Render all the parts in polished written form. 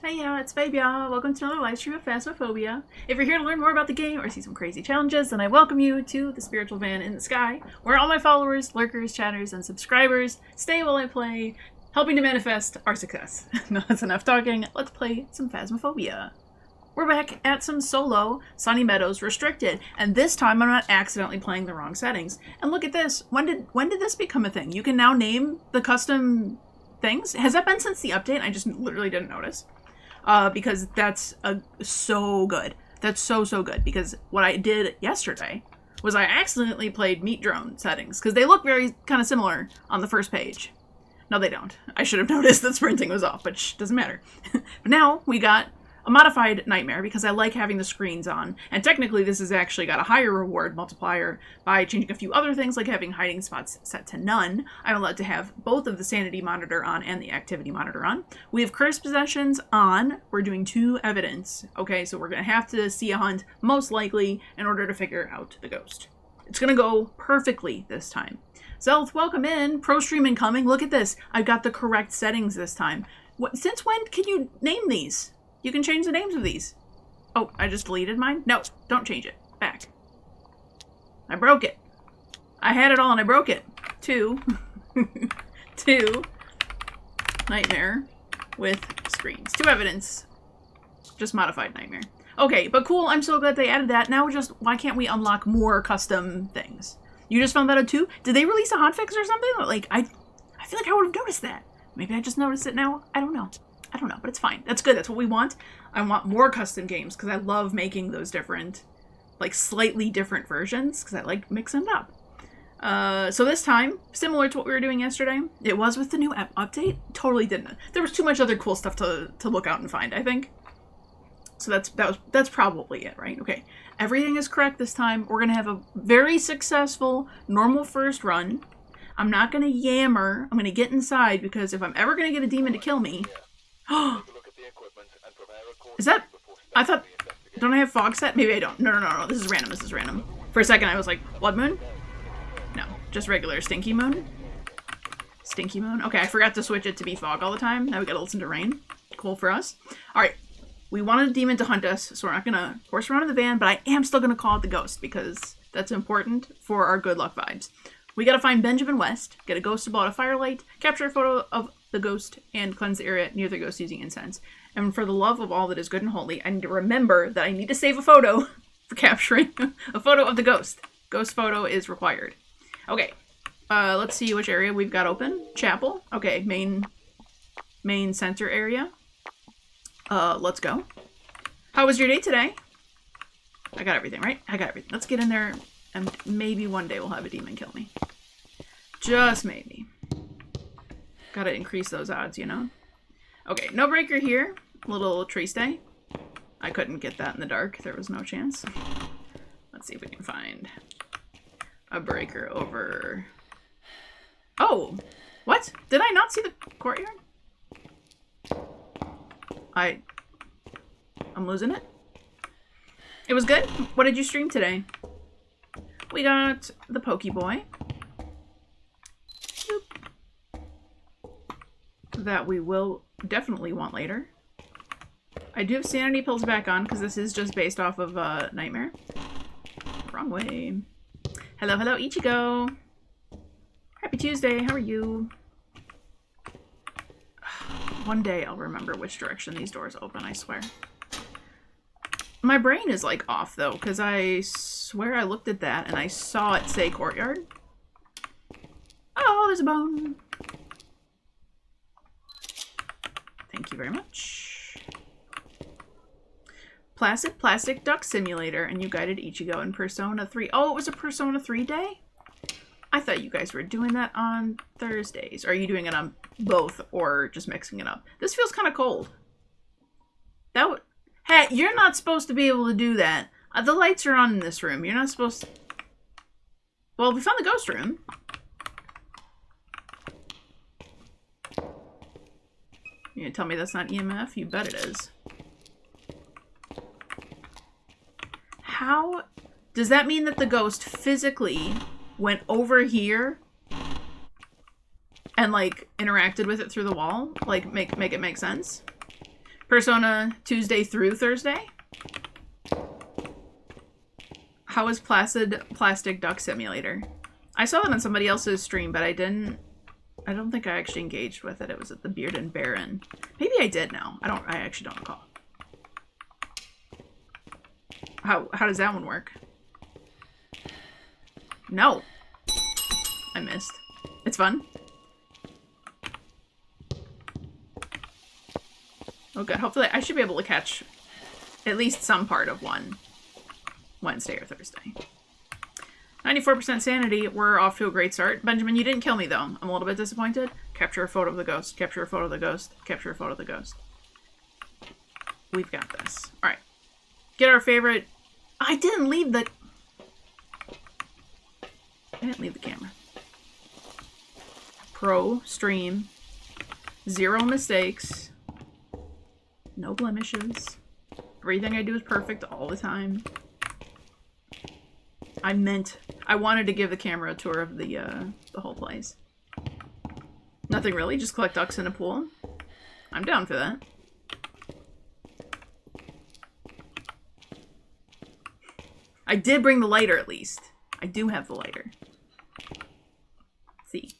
Hey, it's Babeyaa. Welcome to another live stream of Phasmophobia. If you're here to learn more about the game or see some crazy challenges, then I welcome you to the spiritual van in the sky, where all my followers, lurkers, chatters, and subscribers stay while I play, helping to manifest our success. No, that's enough talking. Let's play some Phasmophobia. We're back at some solo Sunny Meadows Restricted, and this time I'm not accidentally playing the wrong settings. And look at this. When did this become a thing? You can now name the custom things. Has that been since the update? I just literally didn't notice. Because that's so good. That's so good. Because what I did yesterday was I accidentally played meat drone settings. Because they look very kind of similar on the first page. No, they don't. I should have noticed that sprinting was off, but doesn't matter. But now we got a modified nightmare because I like having the screens on. And technically this has actually got a higher reward multiplier by changing a few other things like having hiding spots set to none. I'm allowed to have both of the sanity monitor on and the activity monitor on. We have cursed possessions on. We're doing 2 evidence. Okay, so we're going to have to see a hunt most likely in order to figure out the ghost. It's going to go perfectly this time. Zelth, welcome in. Pro stream incoming. Look at this. I've got the correct settings this time. Since when can you name these? You can change the names of these. Oh, I just deleted mine? No, don't change it. Back. I broke it. I had it all and I broke it. 2. 2. Nightmare with screens. 2 evidence. Just modified nightmare. Okay, but cool. I'm so glad they added that. Now why can't we unlock more custom things? You just found that out too? Did they release a hotfix or something? Like, I feel like I would have noticed that. Maybe I just noticed it now. I don't know, but it's fine. That's good. That's what we want. I want more custom games because I love making those different, like slightly different versions because I like mixing it up. So this time, similar to what we were doing yesterday, it was with the new update. Totally didn't. There was too much other cool stuff to look out and find, I think. So that's probably it, right? Okay. Everything is correct this time. We're going to have a very successful normal first run. I'm not going to yammer. I'm going to get inside because if I'm ever going to get a demon to kill me... Is that... I thought... Don't I have fog set? Maybe I don't. No. This is random. For a second I was like, blood moon? No. Just regular stinky moon? Stinky moon? Okay, I forgot to switch it to be fog all the time. Now we gotta listen to rain. Cool for us. Alright. We wanted a demon to hunt us, so we're not gonna horse around in the van, but I am still gonna call it the ghost because that's important for our good luck vibes. We gotta find Benjamin West, get a ghost to blow out a firelight, capture a photo of the ghost, and cleanse the area near the ghost using incense. And for the love of all that is good and holy, I need to remember that I need to save a photo for capturing a photo of the ghost. Ghost photo is required. Okay, let's see which area we've got open. Chapel. Okay, main center area. Let's go. How was your day today? I got everything, right? I got everything. Let's get in there and maybe one day we'll have a demon kill me. Just maybe. Gotta increase those odds, you know? Okay, no breaker here. Little tree stay. I couldn't get that in the dark. There was no chance. Let's see if we can find a breaker over... Oh! What? Did I not see the courtyard? I'm losing it. It was good. What did you stream today? We got the Pokeboy. That we will definitely want later. I do have sanity pills back on because this is just based off of Nightmare. Wrong way. Hello, Ichigo. Happy Tuesday. How are you? One day I'll remember which direction these doors open, I swear. My brain is like off though, because I swear I looked at that and I saw it say courtyard. Oh, there's a bone. Thank you very much. Plastic Duck Simulator, and you guided Ichigo in Persona 3. Oh, it was a Persona 3 day? I thought you guys were doing that on Thursdays. Are you doing it on both or just mixing it up? This feels kind of cold. Hey, you're not supposed to be able to do that. The lights are on in this room. You're not supposed to... Well, we found the ghost room. You gonna tell me that's not EMF? You bet it is. How... Does that mean that the ghost physically went over here and like interacted with it through the wall? Like make it make sense? Persona Tuesday through Thursday. How is Plastic Duck Simulator? I saw that on somebody else's stream, but I don't think I actually engaged with it. It was at the Beard and Baron. Maybe I did now. I actually don't recall. How does that one work? No. I missed. It's fun. Oh good. Hopefully I should be able to catch at least some part of one Wednesday or Thursday. 94% sanity. We're off to a great start. Benjamin, you didn't kill me though. I'm a little bit disappointed. Capture a photo of the ghost. Capture a photo of the ghost. Capture a photo of the ghost. We've got this. Alright. Get our favorite... I didn't leave the camera. Pro stream. 0 mistakes. No blemishes. Everything I do is perfect all the time. I wanted to give the camera a tour of the whole place. Nothing really, just collect ducks in a pool. I'm down for that. I did bring the lighter at least. I do have the lighter. See.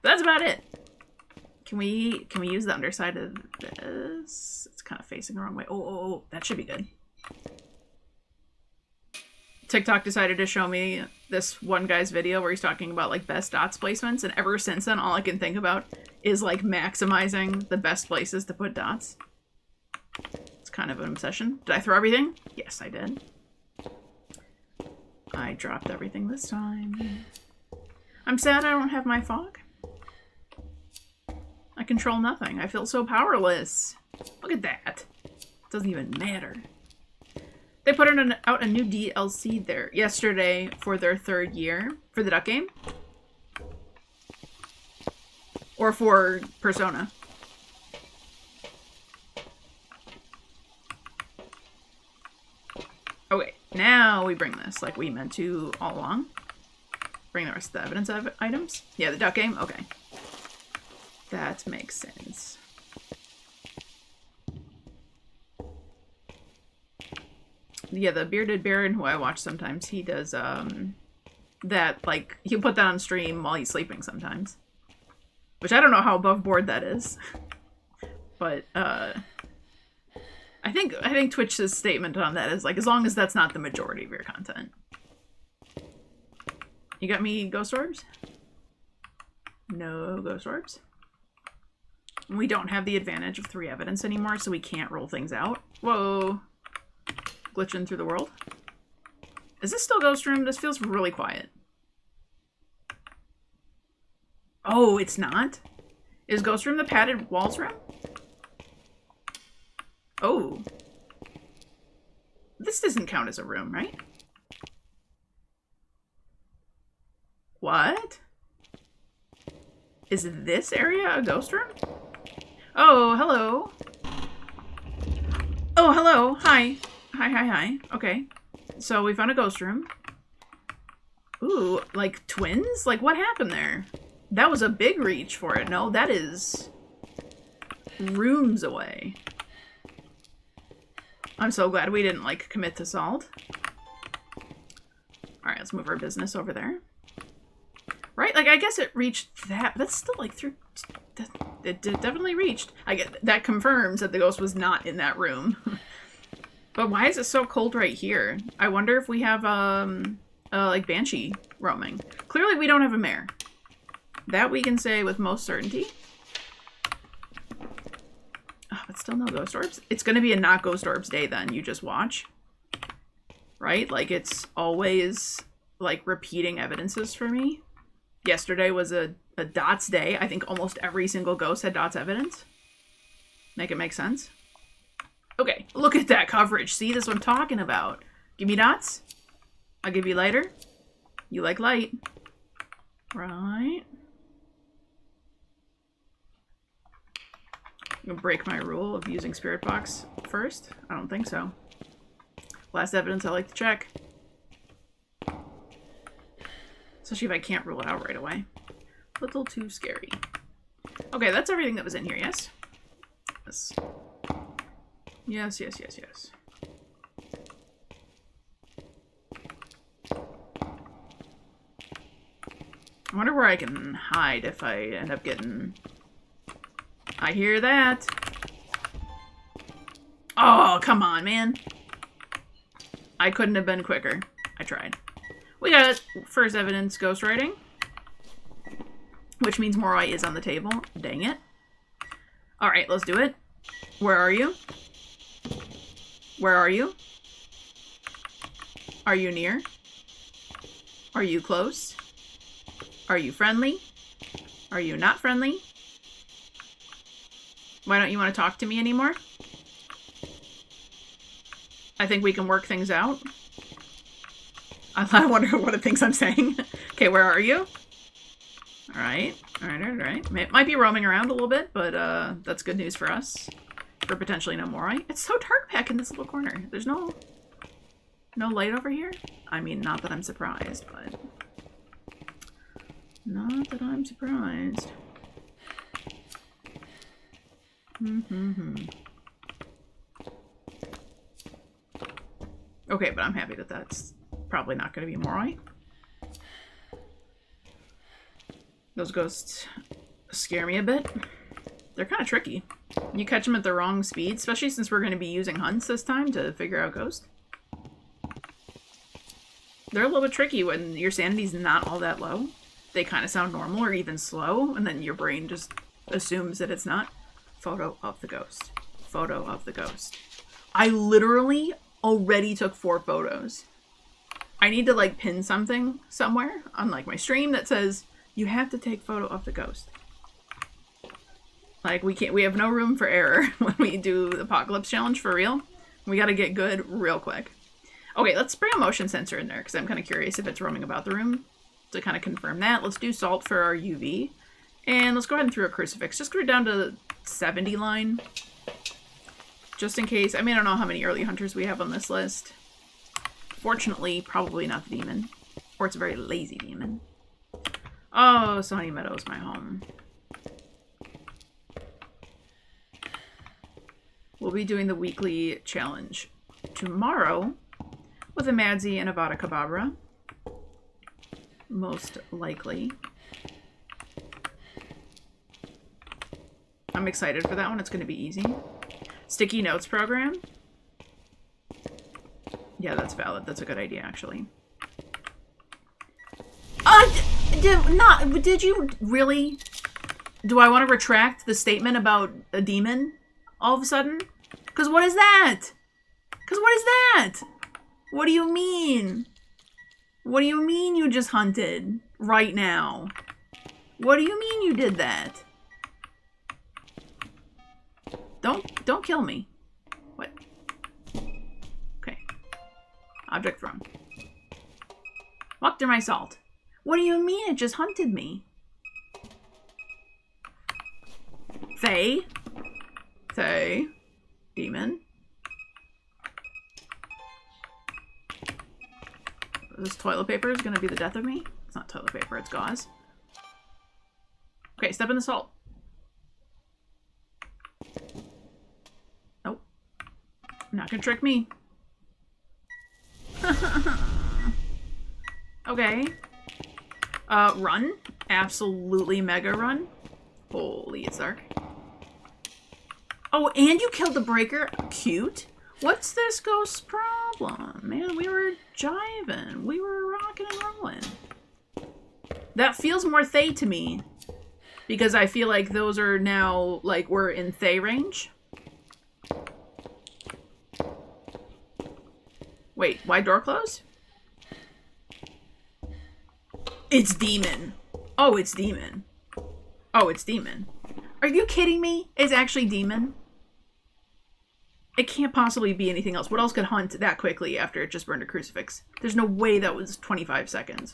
That's about it. Can we use the underside of this? It's kind of facing the wrong way. Oh, that should be good. TikTok decided to show me this one guy's video where he's talking about like best dots placements, and ever since then all I can think about is like maximizing the best places to put dots. It's kind of an obsession. Did I throw everything? Yes, I did. I dropped everything this time. I'm sad I don't have my fog. I control nothing. I feel so powerless. Look at that. It doesn't even matter. They put out a new DLC there yesterday for their 3rd year for the duck game. Or for Persona. Okay, now we bring this like we meant to all along. Bring the rest of the evidence items. Yeah, the duck game? Okay. That makes sense. Yeah, the Bearded Baron who I watch sometimes, he does that, like, he'll put that on stream while he's sleeping sometimes. Which I don't know how above board that is. But I think Twitch's statement on that is like, as long as that's not the majority of your content. You got me ghost orbs? No ghost orbs. We don't have the advantage of 3 evidence anymore, so we can't roll things out. Whoa. Glitching through the world. Is this still ghost room? This feels really quiet. Oh, it's not? Is ghost room the padded walls room? Oh. This doesn't count as a room, right? What? Is this area a ghost room? Oh, hello. Oh, hello. Hi. Hi. Okay. So we found a ghost room. Ooh, like twins? Like what happened there? That was a big reach for it. No, that is rooms away. I'm so glad we didn't like commit to salt. All right, let's move our business over there. Right? Like I guess it reached that. That's still like through. It definitely reached. I get that confirms that the ghost was not in that room. But why is it so cold right here? I wonder if we have like Banshee roaming. Clearly we don't have a mare. That we can say with most certainty. Oh, but still no ghost orbs. It's gonna be a not ghost orbs day then. You just watch. Right? Like it's always like repeating evidences for me. Yesterday was a dots day. I think almost every single ghost had dots evidence. Make it make sense. Okay, look at that coverage. See, this is what I'm talking about. Give me dots. I'll give you lighter. You like light. Right. I'm gonna break my rule of using Spirit Box first. I don't think so. Last evidence I like to check. Especially if I can't rule it out right away. Little too scary. Okay, that's everything that was in here, yes? Yes. Yes, yes, yes, yes. I wonder where I can hide if I end up getting... I hear that. Oh, come on, man. I couldn't have been quicker. I tried. We got first evidence ghostwriting. Which means Morai is on the table. Dang it. Alright, let's do it. Where are you? Where are you? Are you near? Are you close? Are you friendly? Are you not friendly? Why don't you want to talk to me anymore? I think we can work things out. I wonder what it thinks I'm saying. Okay, where are you? Alright. Alright. Might be roaming around a little bit, but that's good news for us. For potentially no Morai. It's so dark back in this little corner. There's no light over here? I mean, not that I'm surprised, but... Not that I'm surprised. Okay, but I'm happy that that's probably not going to be Morai. Those ghosts scare me a bit. They're kind of tricky. You catch them at the wrong speed, especially since we're going to be using hunts this time to figure out ghosts. They're a little bit tricky when your sanity's not all that low. They kind of sound normal or even slow, and then your brain just assumes that it's not. Photo of the ghost. Photo of the ghost. I literally already took 4 photos. I need to like pin something somewhere on like my stream that says, you have to take photo of the ghost. Like we have no room for error when we do the Apocalypse Challenge for real. We gotta get good real quick. Okay, let's bring a motion sensor in there because I'm kind of curious if it's roaming about the room to kind of confirm that. Let's do salt for our UV. And let's go ahead and throw a crucifix. Just go down to the 70 line. Just in case. I mean, I don't know how many early hunters we have on this list. Fortunately, probably not the demon. Or it's a very lazy demon. Oh, Sunny Meadows, my home. We'll be doing the weekly challenge tomorrow with a Madsy and a Vada Kedavra. Most likely. I'm excited for that one. It's going to be easy. Sticky notes program. Yeah, that's valid. That's a good idea, actually. Did you really? Do I want to retract the statement about a demon all of a sudden? Because what is that? What do you mean? What do you mean you just hunted right now? What do you mean you did that? Don't kill me. What? Okay. Object thrown. Walk through my salt. What do you mean it just hunted me? Faye? Demon? This toilet paper is gonna be the death of me? It's not toilet paper, it's gauze. Okay, step in the salt. Nope. Not gonna trick me. Okay. Run. Absolutely mega run. Holy, it's dark. Oh, and you killed the breaker? Cute. What's this ghost's problem? Man, we were jiving. We were rocking and rolling. That feels more Thay to me. Because I feel like those are now, like, we're in Thay range. Wait, why door close? It's demon. Oh, it's demon. Oh, it's demon. Are you kidding me? It's actually demon? It can't possibly be anything else. What else could hunt that quickly after it just burned a crucifix? There's no way that was 25 seconds.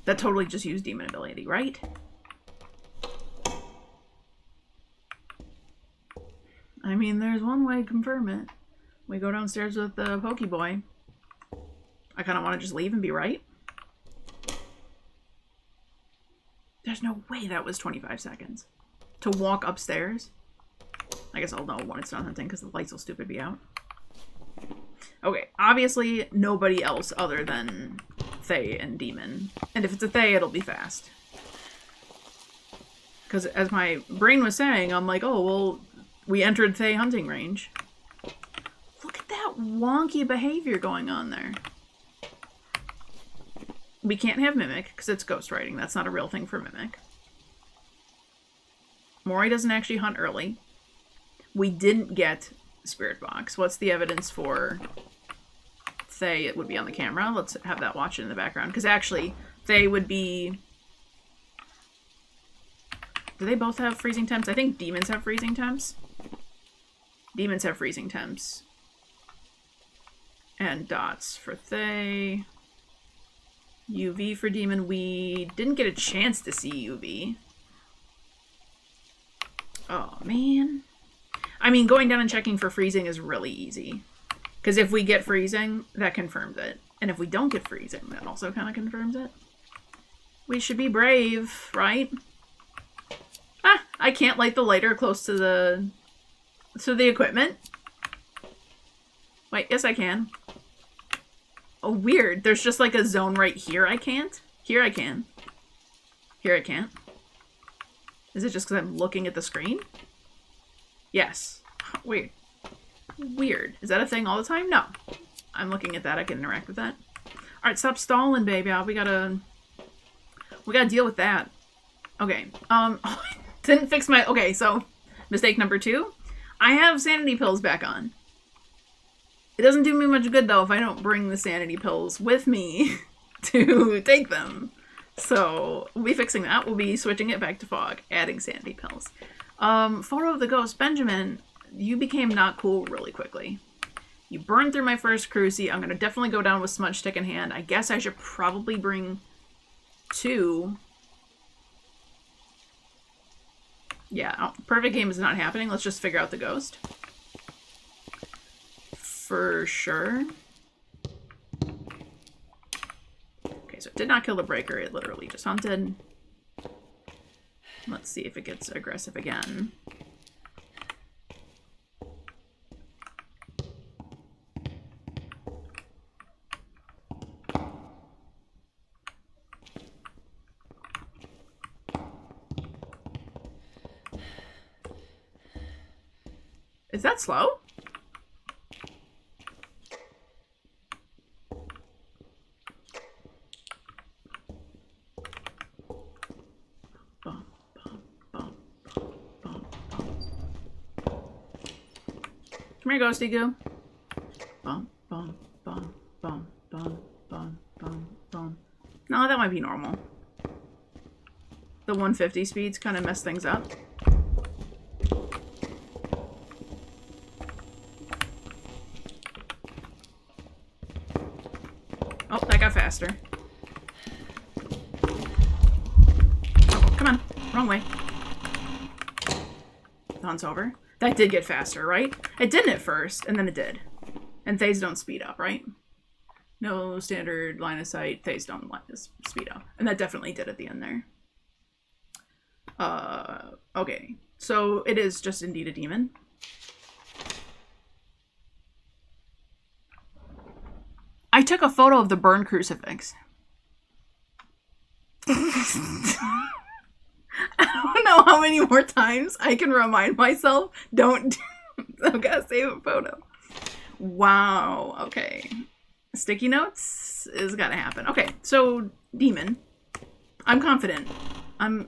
That totally just used demon ability, right? I mean, there's one way to confirm it. We go downstairs with the Pokeboy. I kind of want to just leave and be right. There's no way that was 25 seconds. to walk upstairs. I guess I'll know when it's not hunting because the lights will stupid be out. Okay, obviously nobody else other than Fae and Demon. And if it's a Fae, it'll be fast. Because as my brain was saying, I'm like, oh, well, we entered Fae hunting range. Look at that wonky behavior going on there. We can't have Mimic, because it's ghostwriting. That's not a real thing for Mimic. Mori doesn't actually hunt early. We didn't get Spirit Box. What's the evidence for Fae? It would be on the camera. Let's have that watch in the background. Because actually, Fae would be... Do they both have freezing temps? I think demons have freezing temps. Demons have freezing temps. And dots for Fae. UV for demon. We didn't get a chance to see UV. Oh, man. I mean, going down and checking for freezing is really easy. Because if we get freezing, that confirms it. And if we don't get freezing, that also kind of confirms it. We should be brave, right? Ah, I can't light the lighter close to the equipment. Wait, yes I can. Oh, weird. There's just like a zone right here I can't. Here I can. Here I can't. Is it just because I'm looking at the screen? Yes. Weird. Weird. Is that a thing all the time? No. I'm looking at that. I can interact with that. Alright, stop stalling, Babeyaa. We gotta deal with that. Okay. Didn't fix my... Okay, so mistake number 2. I have sanity pills back on. It doesn't do me much good, though, if I don't bring the sanity pills with me to take them. So, we'll be fixing that. We'll be switching it back to fog, adding sanity pills. Photo of the ghost. Benjamin, you became not cool really quickly. You burned through my first cruci. I'm going to definitely go down with smudge stick in hand. I guess I should probably bring 2. Yeah, perfect game is not happening. Let's just figure out the ghost. For sure. Okay, so it did not kill the breaker. It literally just hunted. Let's see if it gets aggressive again. Is that slow? Come here, Ghosty Goo. Bum, bum, bum, bum, bum, bum, bum, bum. No, that might be normal. The 150 speeds kind of mess things up. Oh, that got faster. Oh, come on. Wrong way. The hunt's over. That did get faster, right? It didn't at first, and then it did. And Thays don't speed up, right? No standard line of sight. Thays don't speed up. And that definitely did at the end there. Okay. So it is just indeed a demon. I took a photo of the burned crucifix. I don't know how many more times I can remind myself, don't, I've got to save a photo. Wow, okay. Sticky notes is gotta happen. Okay, so, demon. I'm confident. I'm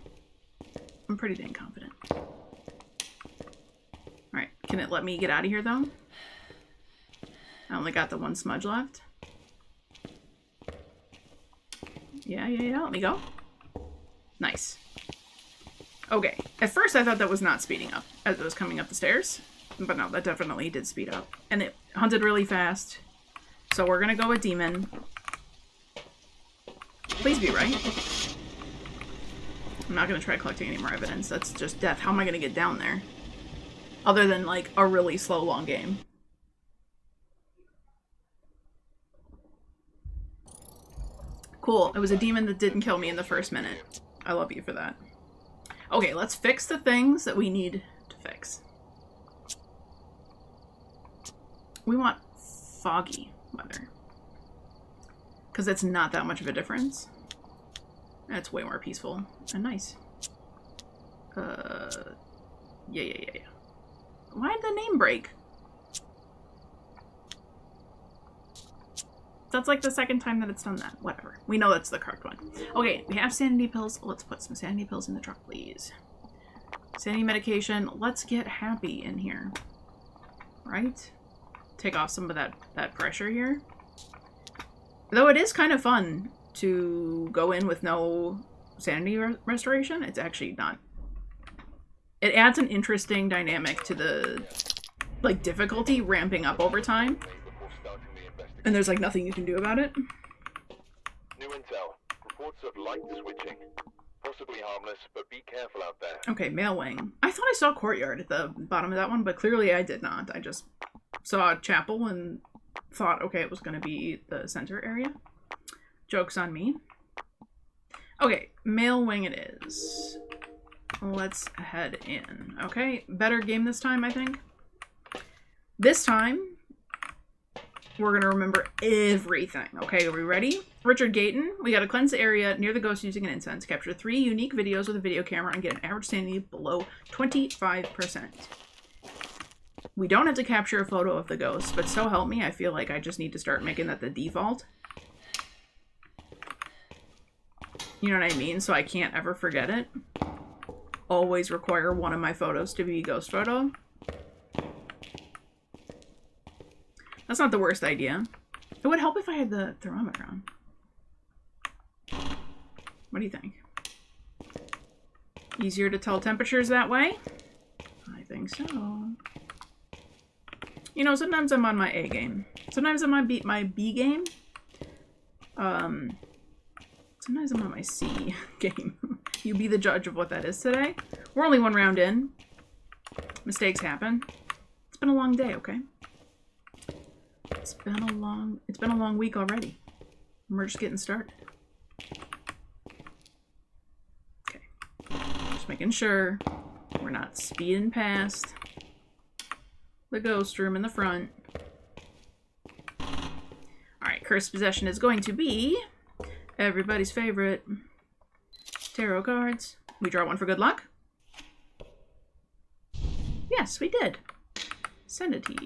pretty dang confident. Alright, can it let me get out of here, though? I only got the 1 smudge left. Yeah, let me go. Nice. Okay, at first I thought that was not speeding up as it was coming up the stairs, but no, that definitely did speed up. And it hunted really fast, so we're gonna go with demon. Please be right. I'm not gonna try collecting any more evidence, that's just death. How am I gonna get down there? Other than, like, a really slow, long game. Cool, it was a demon that didn't kill me in the first minute. I love you for that. Okay, let's fix the things that we need to fix. We want foggy weather. Because it's not that much of a difference. That's way more peaceful and nice. Yeah. Why did the name break? That's like the second time that it's done that. Whatever. We know that's the correct one. Okay, we have sanity pills. Let's put some sanity pills in the truck, please. Sanity medication. Let's get happy in here. Right? Take off some of that pressure here. Though it is kind of fun to go in with no sanity restoration. It's actually not. It adds an interesting dynamic to the, like, difficulty ramping up over time. And there's, like, nothing you can do about it. New intel. Reports of light switching. Possibly harmless, but be careful out there. Okay, mail wing. I thought I saw courtyard at the bottom of that one, but clearly I did not. I just saw a chapel and thought, okay, it was going to be the center area. Joke's on me. Okay, mail wing it is. Let's head in. Okay, better game this time, I think. This time, we're going to remember everything. Okay, are we ready? Richard Gayton, we got to cleanse the area near the ghost using an incense, capture 3 unique videos with a video camera, and get an average sanity below 25%. We don't have to capture a photo of the ghost, but so help me, I feel like I just need to start making that the default. You know what I mean? So I can't ever forget it. Always require one of my photos to be a ghost photo. That's not the worst idea. It would help if I had the thermometer on. What do you think? Easier to tell temperatures that way? I think so. You know, sometimes I'm on my A game. Sometimes I'm on my B game. Sometimes I'm on my C game. You be the judge of what that is today. We're only 1 round in. Mistakes happen. It's been a long day, okay? It's been a long week already. We're just getting started. Okay. Just making sure we're not speeding past the ghost room in the front. Alright, cursed possession is going to be everybody's favorite tarot cards. We draw 1 for good luck. Yes, we did. Sanity.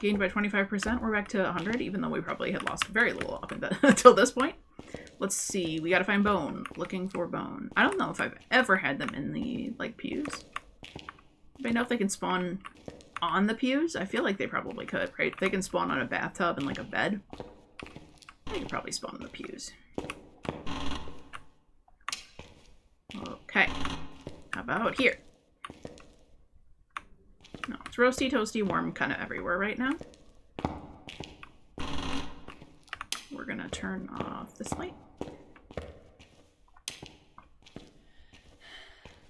Gained by 25%. We're back to 100, even though we probably had lost very little up until this point. Let's see. We gotta find bone. Looking for bone. I don't know if I've ever had them in the, like, pews. Anybody know if they can spawn on the pews? I feel like they probably could, right? They can spawn on a bathtub and, like, a bed. They could probably spawn on the pews. Okay. How about here? No, it's roasty, toasty, warm kind of everywhere right now. We're gonna turn off this light.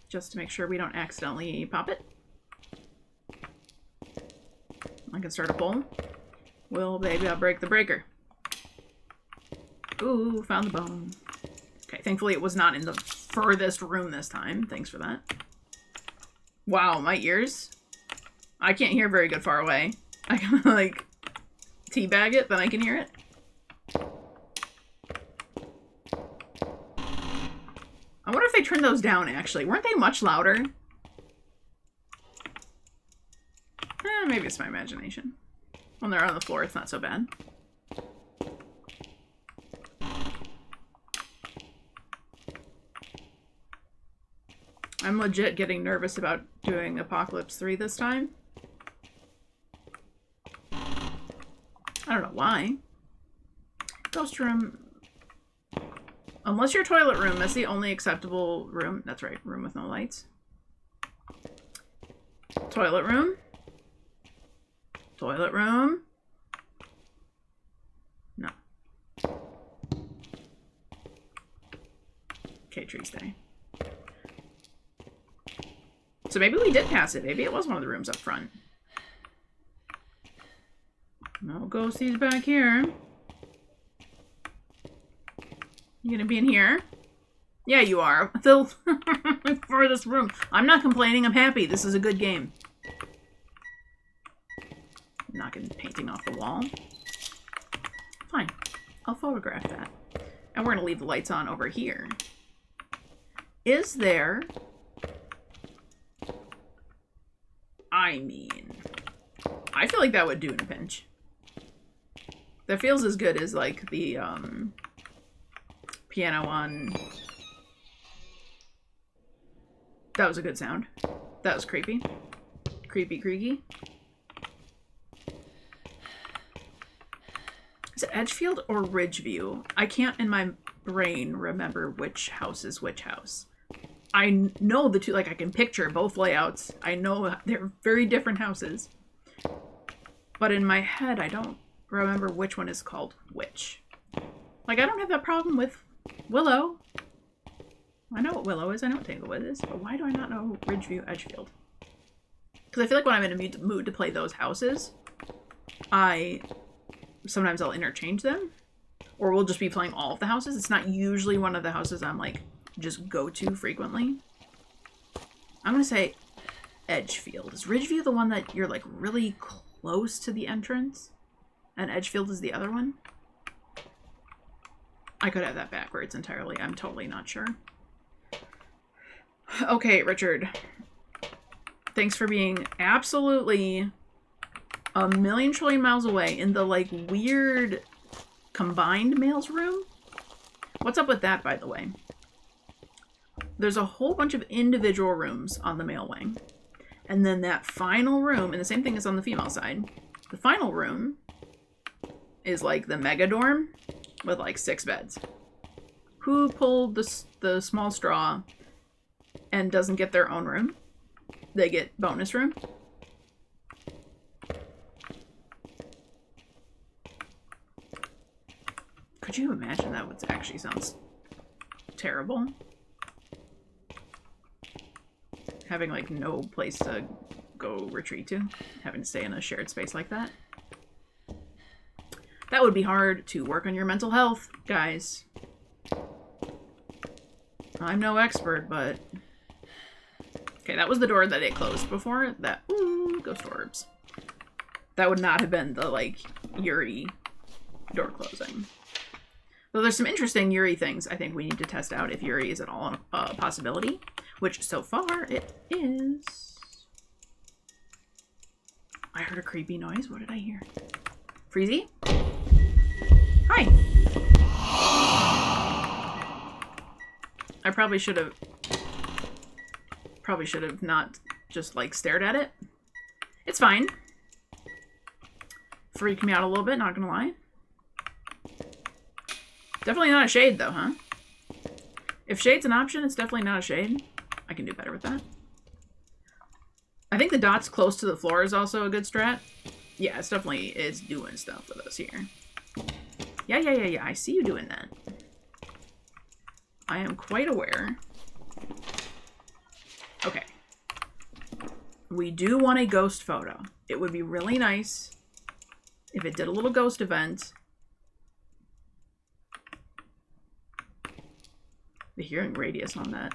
Just to make sure we don't accidentally pop it. I can start a poll. Will Babeyaa break the breaker? Ooh, found the bone. Okay, thankfully it was not in the furthest room this time. Thanks for that. Wow, my ears. I can't hear very good far away. I can, like, teabag it, then I can hear it. I wonder if they turned those down, actually. Weren't they much louder? Maybe it's my imagination. When they're on the floor, it's not so bad. I'm legit getting nervous about doing Apocalypse 3 this time. I don't know why. Ghost room. Unless your toilet room, that's the only acceptable room. That's right, room with no lights. Toilet room. Toilet room. No. Okay, tree stay. So maybe we did pass it. Maybe it was one of the rooms up front. No ghosties back here. You gonna be in here? Yeah, you are. For for this room. I'm not complaining. I'm happy. This is a good game. Knocking painting off the wall. Fine. I'll photograph that. And we're going to leave the lights on over here. Is there... I mean... I feel like that would do in a pinch. That feels as good as, like, the, piano on... That was a good sound. That was creepy. Creepy, creaky. Is it Edgefield or Ridgeview? I can't in my brain remember which house is which house. I know the two, like I can picture both layouts. I know they're very different houses. But in my head, I don't remember which one is called which. Like, I don't have that problem with Willow. I know what Willow is. I know what Tanglewood is. But why do I not know Ridgeview, Edgefield? Because I feel like when I'm in a mood to play those houses, sometimes I'll interchange them. Or we'll just be playing all of the houses. It's not usually one of the houses I'm, like, just go to frequently. I'm going to say Edgefield. Is Ridgeview the one that you're, like, really close to the entrance? And Edgefield is the other one? I could have that backwards entirely. I'm totally not sure. Okay, Richard. Thanks for being absolutely a million trillion miles away in the, like, weird combined mails room. What's up with that, by the way? There's a whole bunch of individual rooms on the male wing. And then that final room, and the same thing is on the female side. The final room is like the mega dorm with like 6 beds. Who pulled the small straw and doesn't get their own room? They get bonus room. Could you imagine that would actually sounds terrible? Having like no place to go retreat to, having to stay in a shared space like that. That would be hard to work on your mental health, guys. I'm no expert, but... Okay, that was the door that it closed before. That, ooh, ghost orbs. That would not have been the, like, Yuri door closing. Though there's some interesting Yuri things I think we need to test out if Yuri is at all a possibility. Which, so far, it is. I heard a creepy noise. What did I hear? Freezy? Hi! I probably should have not just, like, stared at it. It's fine. Freaked me out a little bit, not gonna lie. Definitely not a shade, though, huh? If shade's an option, it's definitely not a shade. I can do better with that. I think the dots close to the floor is also a good strat. Yeah, it's definitely is doing stuff with us here. Yeah. I see you doing that. I am quite aware. Okay. We do want a ghost photo. It would be really nice if it did a little ghost event. The hearing radius on that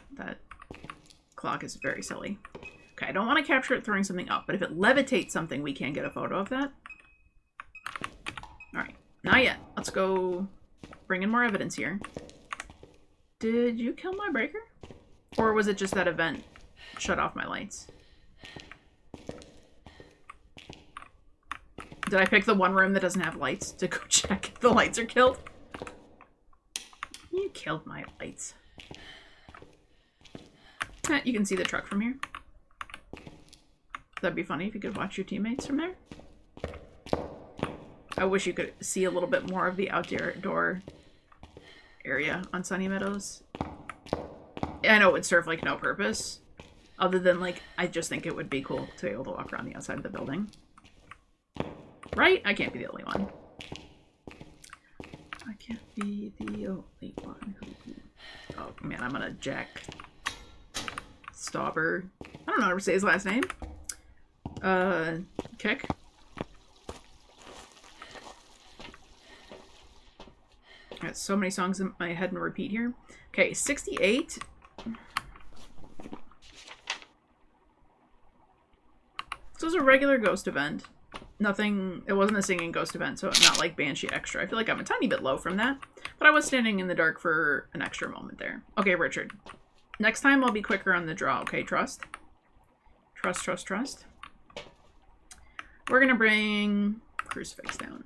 clock is very silly. Okay, I don't want to capture it throwing something up, but if it levitates something, we can get a photo of that. Alright, not yet. Let's go bring in more evidence here. Did you kill my breaker? Or was it just that event shut off my lights? Did I pick the one room that doesn't have lights to go check if the lights are killed? You killed my lights. You can see the truck from here. That'd be funny if you could watch your teammates from there. I wish you could see a little bit more of the outdoor area on Sunny Meadows. I know it would serve, like, no purpose. Other than, like, I just think it would be cool to be able to walk around the outside of the building. Right? I can't be the only one. I can't be the only one who... Oh, man, I'm gonna jack... Stauber. I don't know how to say his last name. Kick. I got so many songs in my head and repeat here. Okay, 68. This was a regular ghost event. Nothing, it wasn't a singing ghost event, so not like Banshee Extra. I feel like I'm a tiny bit low from that, but I was standing in the dark for an extra moment there. Okay, Richard. Next time I'll be quicker on the draw, okay? Trust? Trust, trust, trust. We're gonna bring Crucifix down.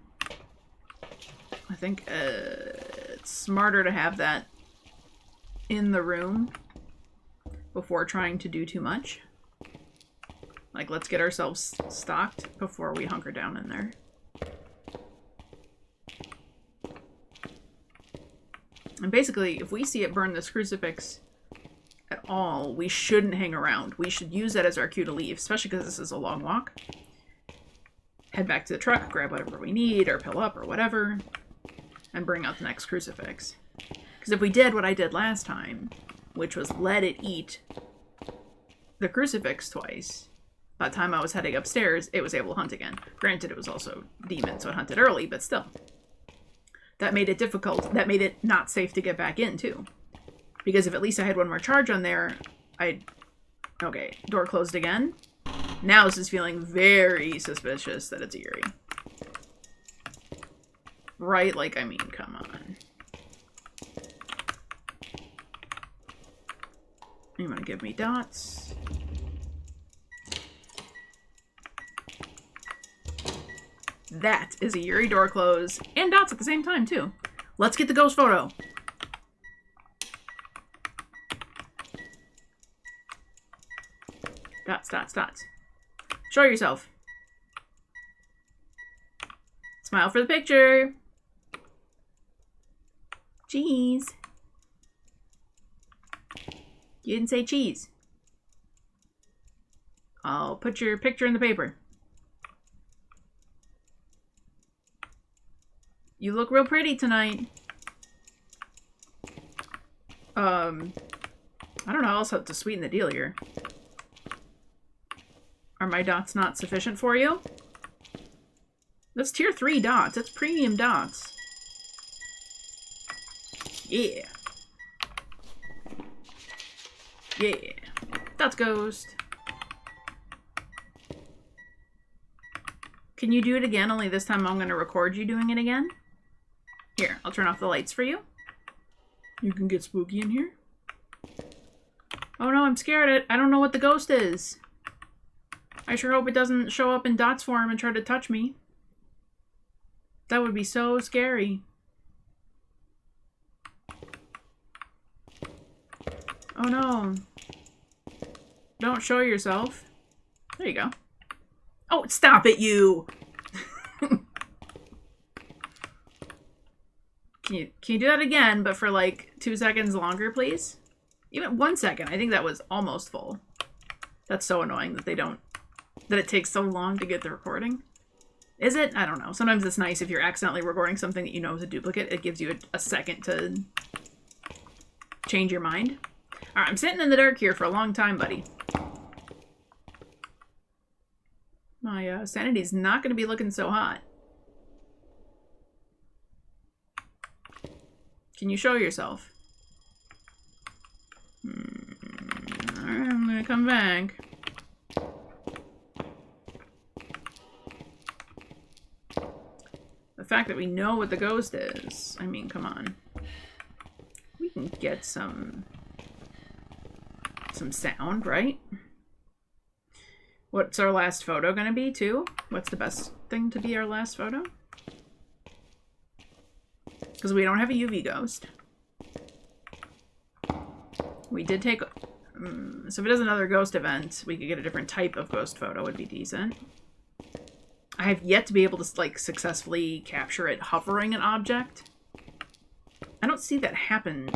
I think it's smarter to have that in the room before trying to do too much. Like, let's get ourselves stocked before we hunker down in there. And basically, if we see it burn this crucifix at all, we shouldn't hang around. We should use that as our cue to leave, especially because this is a long walk. Head back to the truck, grab whatever we need, or pill up, or whatever, and bring out the next crucifix. Because if we did what I did last time, which was let it eat the crucifix twice, by the time I was heading upstairs, it was able to hunt again. Granted, it was also demon, so it hunted early, but still. That made it difficult. That made it not safe to get back in, too. Because if at least I had one more charge on there, I'd... Okay, door closed again. Now this is feeling very suspicious that it's eerie. Right? Like, I mean, come on. You want to give me dots? That is a eerie door close. And dots at the same time, too. Let's get the ghost photo. Dots, dots, dots. Show yourself. Smile for the picture. Cheese. You didn't say cheese. I'll put your picture in the paper. You look real pretty tonight. I don't know how else to sweeten the deal here. Are my dots not sufficient for you? That's tier 3 dots. That's premium dots. Yeah. Yeah. That's ghost. Can you do it again? Only this time I'm going to record you doing it again. Here, I'll turn off the lights for you. You can get spooky in here. Oh no, I'm scared. I don't know what the ghost is. I sure hope it doesn't show up in dots form and try to touch me. That would be so scary. Oh no. Don't show yourself. There you go. Oh, stop it, you! Can you do that again, but for like 2 seconds longer, please? Even 1 second. I think that was almost full. That's so annoying that that it takes so long to get the recording. Is it? I don't know. Sometimes it's nice if you're accidentally recording something that you know is a duplicate. It gives you a second to change your mind. Alright, I'm sitting in the dark here for a long time, buddy. My sanity's not going to be looking so hot. Can you show yourself? Alright, I'm going to come back. The fact that we know what the ghost is, I mean, come on. We can get some sound, right? What's our last photo gonna be, too? What's the best thing to be our last photo? Because we don't have a UV ghost. We did take... so if it is another ghost event, we could get a different type of ghost photo, would be decent. I have yet to be able to, like, successfully capture it hovering an object. I don't see that happen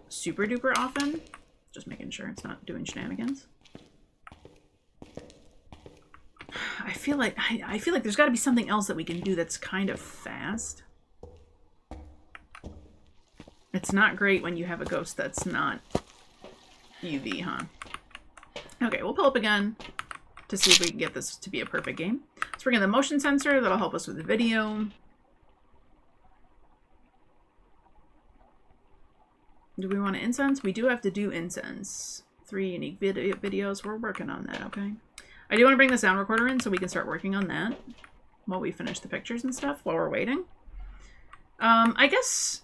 super duper often. Just making sure it's not doing shenanigans. I feel like there's got to be something else that we can do that's kind of fast. It's not great when you have a ghost that's not UV, huh? Okay, we'll pull up again to see if we can get this to be a perfect game. Let's bring in the motion sensor. That'll help us with the video. Do we want to incense? We do have to do incense. 3 unique videos. We're working on that, okay? I do want to bring the sound recorder in so we can start working on that while we finish the pictures and stuff while we're waiting. I guess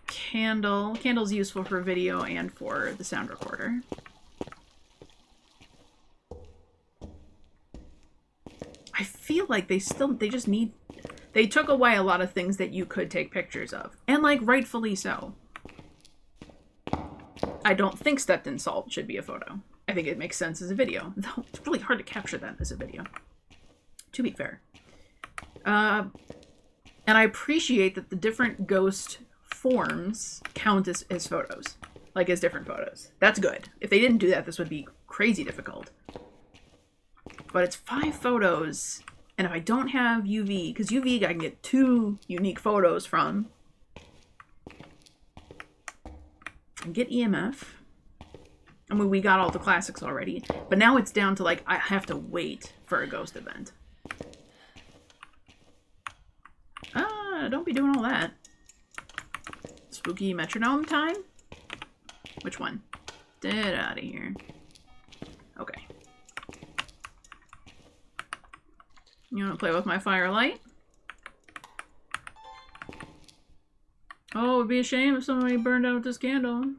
candle's useful for video and for the sound recorder. I feel like they just need, they took away a lot of things that you could take pictures of, and like rightfully so. I don't think stepped in salt should be a photo. I think it makes sense as a video, though it's really hard to capture that as a video, to be fair. And I appreciate that the different ghost forms count as photos, like as different photos. That's good. If they didn't do that, this would be crazy difficult. But it's 5 photos, and if I don't have UV, because UV I can get 2 unique photos from, and get EMF. I mean, we got all the classics already, but now it's down to like, I have to wait for a ghost event. Don't be doing all that. Spooky metronome time? Which one? Get out of here. Okay. You want to play with my firelight? Oh, it would be a shame if somebody burned out this candle.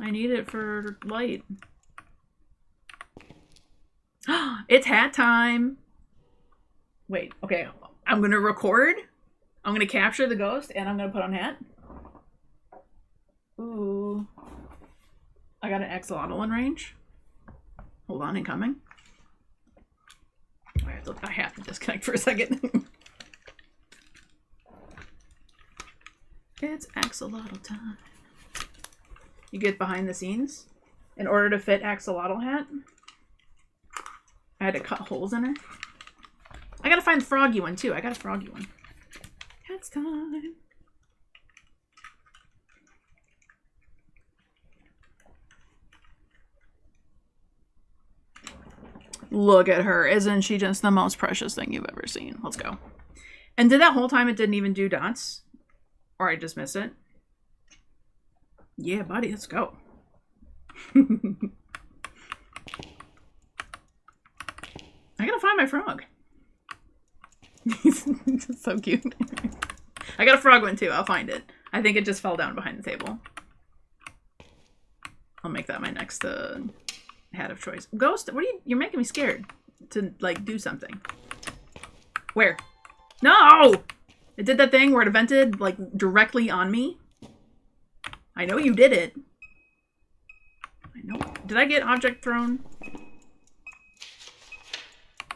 I need it for light. It's hat time! Wait, okay. I'm gonna record. I'm gonna capture the ghost, and I'm gonna put on hat. Ooh. I got an axolotl in range. Hold on, incoming. I have to disconnect for a second. It's axolotl time. You get behind the scenes. In order to fit axolotl hat, I had to cut holes in her. I gotta find the froggy one too. I got a froggy one. It's time. Look at her. Isn't she just the most precious thing you've ever seen? Let's go. And did that whole time it didn't even do dots? Or I just missed it? Yeah, buddy, let's go. I gotta find my frog. He's so cute. I got a frog one too. I'll find it. I think it just fell down behind the table. I'll make that my next hat of choice. Ghost, what are you're making me scared to like do something. Where? No! It did that thing where it vented like directly on me. I know you did it. I know. Did I get object thrown?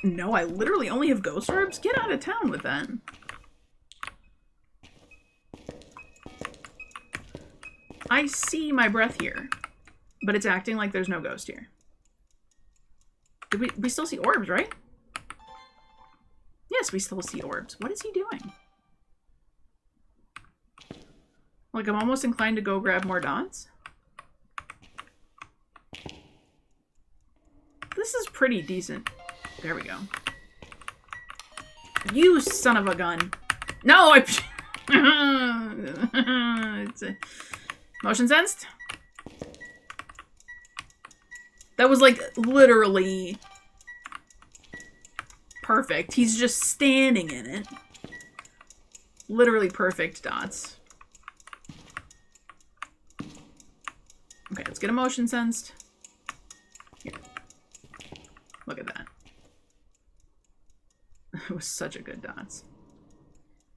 No, I literally only have ghost orbs. Get out of town with that. I see my breath here, but it's acting like there's no ghost here. Did we still see orbs, right? Yes, we still see orbs. What is he doing? Like, I'm almost inclined to go grab more dots. This is pretty decent. There we go. You son of a gun. No, I... It's a... Motion sensed? That was like literally perfect. He's just standing in it. Literally perfect dots. Okay, let's get a motion sensed. Here. Look at that. It was such a good dots.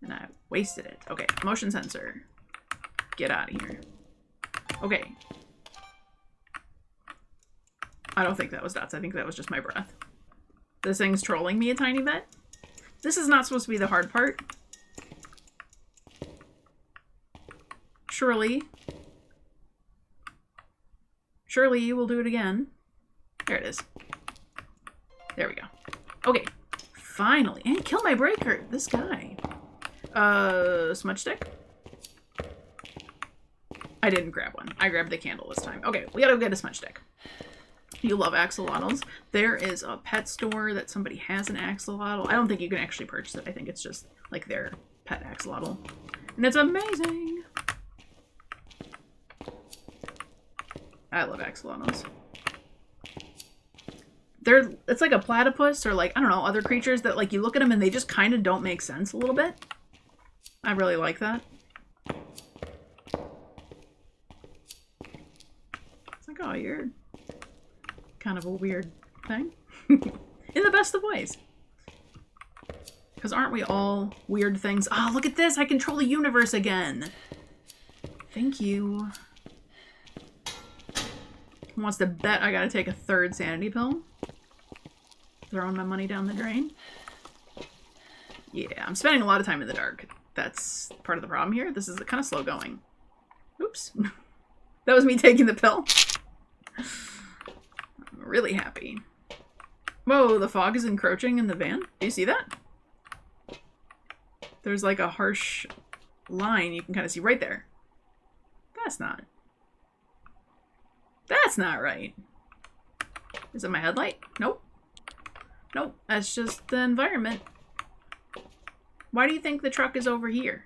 And I wasted it. Okay, motion sensor. Get out of here. Okay. I don't think that was dots. I think that was just my breath. This thing's trolling me a tiny bit. This is not supposed to be the hard part. Surely you will do it again. There it is. There we go. Okay. Finally. And kill my breaker. This guy. Smudge stick? I didn't grab one. I grabbed the candle this time. Okay, we gotta go get a smudge stick. You love axolotls. There is a pet store that somebody has an axolotl. I don't think you can actually purchase it. I think it's just like their pet axolotl. And it's amazing. I love axolotls. it's like a platypus or like, I don't know, other creatures that like you look at them and they just kind of don't make sense a little bit. I really like that. It's like, oh, you're kind of a weird thing. In the best of ways. Because aren't we all weird things? Oh, look at this! I control the universe again! Thank you. Who wants to bet I gotta take a third sanity pill? Throwing my money down the drain. Yeah, I'm spending a lot of time in the dark. That's part of the problem here. This is kind of slow going. Oops. That was me taking the pill. I'm really happy. Whoa, the fog is encroaching in the van. Do you see that? There's like a harsh line you can kind of see right there. That's not right. Is it my headlight? Nope. Nope, that's just the environment. Why do you think the truck is over here?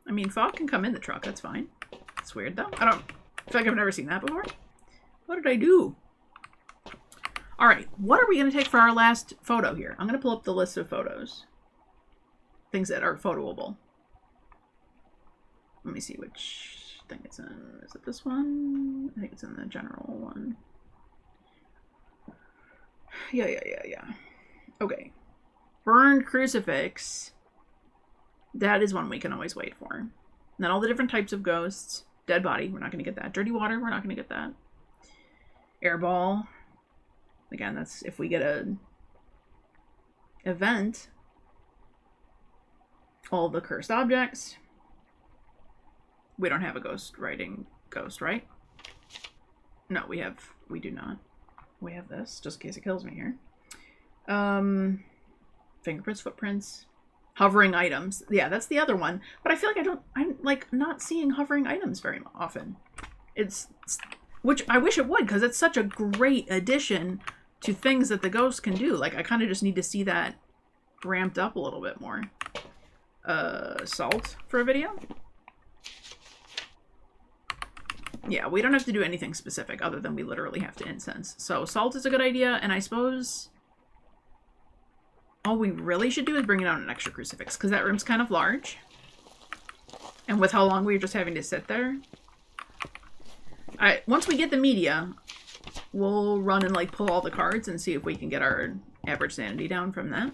I mean, fog can come in the truck, that's fine. It's weird though. I feel like I've never seen that before. What did I do? Alright, what are we going to take for our last photo here? I'm going to pull up the list of photos. Things that are photoable. Let me see which thing it's in. Is it this one? I think it's in the general one. Yeah. Okay. Burned crucifix. That is one we can always wait for. And then all the different types of ghosts. Dead body, we're not going to get that. Dirty water, we're not going to get that. Airball. Again, that's if we get a event. All the cursed objects. We don't have a ghost writing ghost, right? No, we do not. We have this, just in case it kills me here. Fingerprints, footprints, hovering items. Yeah, that's the other one. But I feel like I'm like not seeing hovering items very often. Which I wish it would, because it's such a great addition to things that the ghost can do. Like, I kind of just need to see that ramped up a little bit more. Salt for a video? Yeah, we don't have to do anything specific other than we literally have to incense. So salt is a good idea, and I suppose all we really should do is bring out an extra crucifix, because that room's kind of large. And with how long we were just having to sit there. Once we get the media, we'll run and like pull all the cards and see if we can get our average sanity down from that.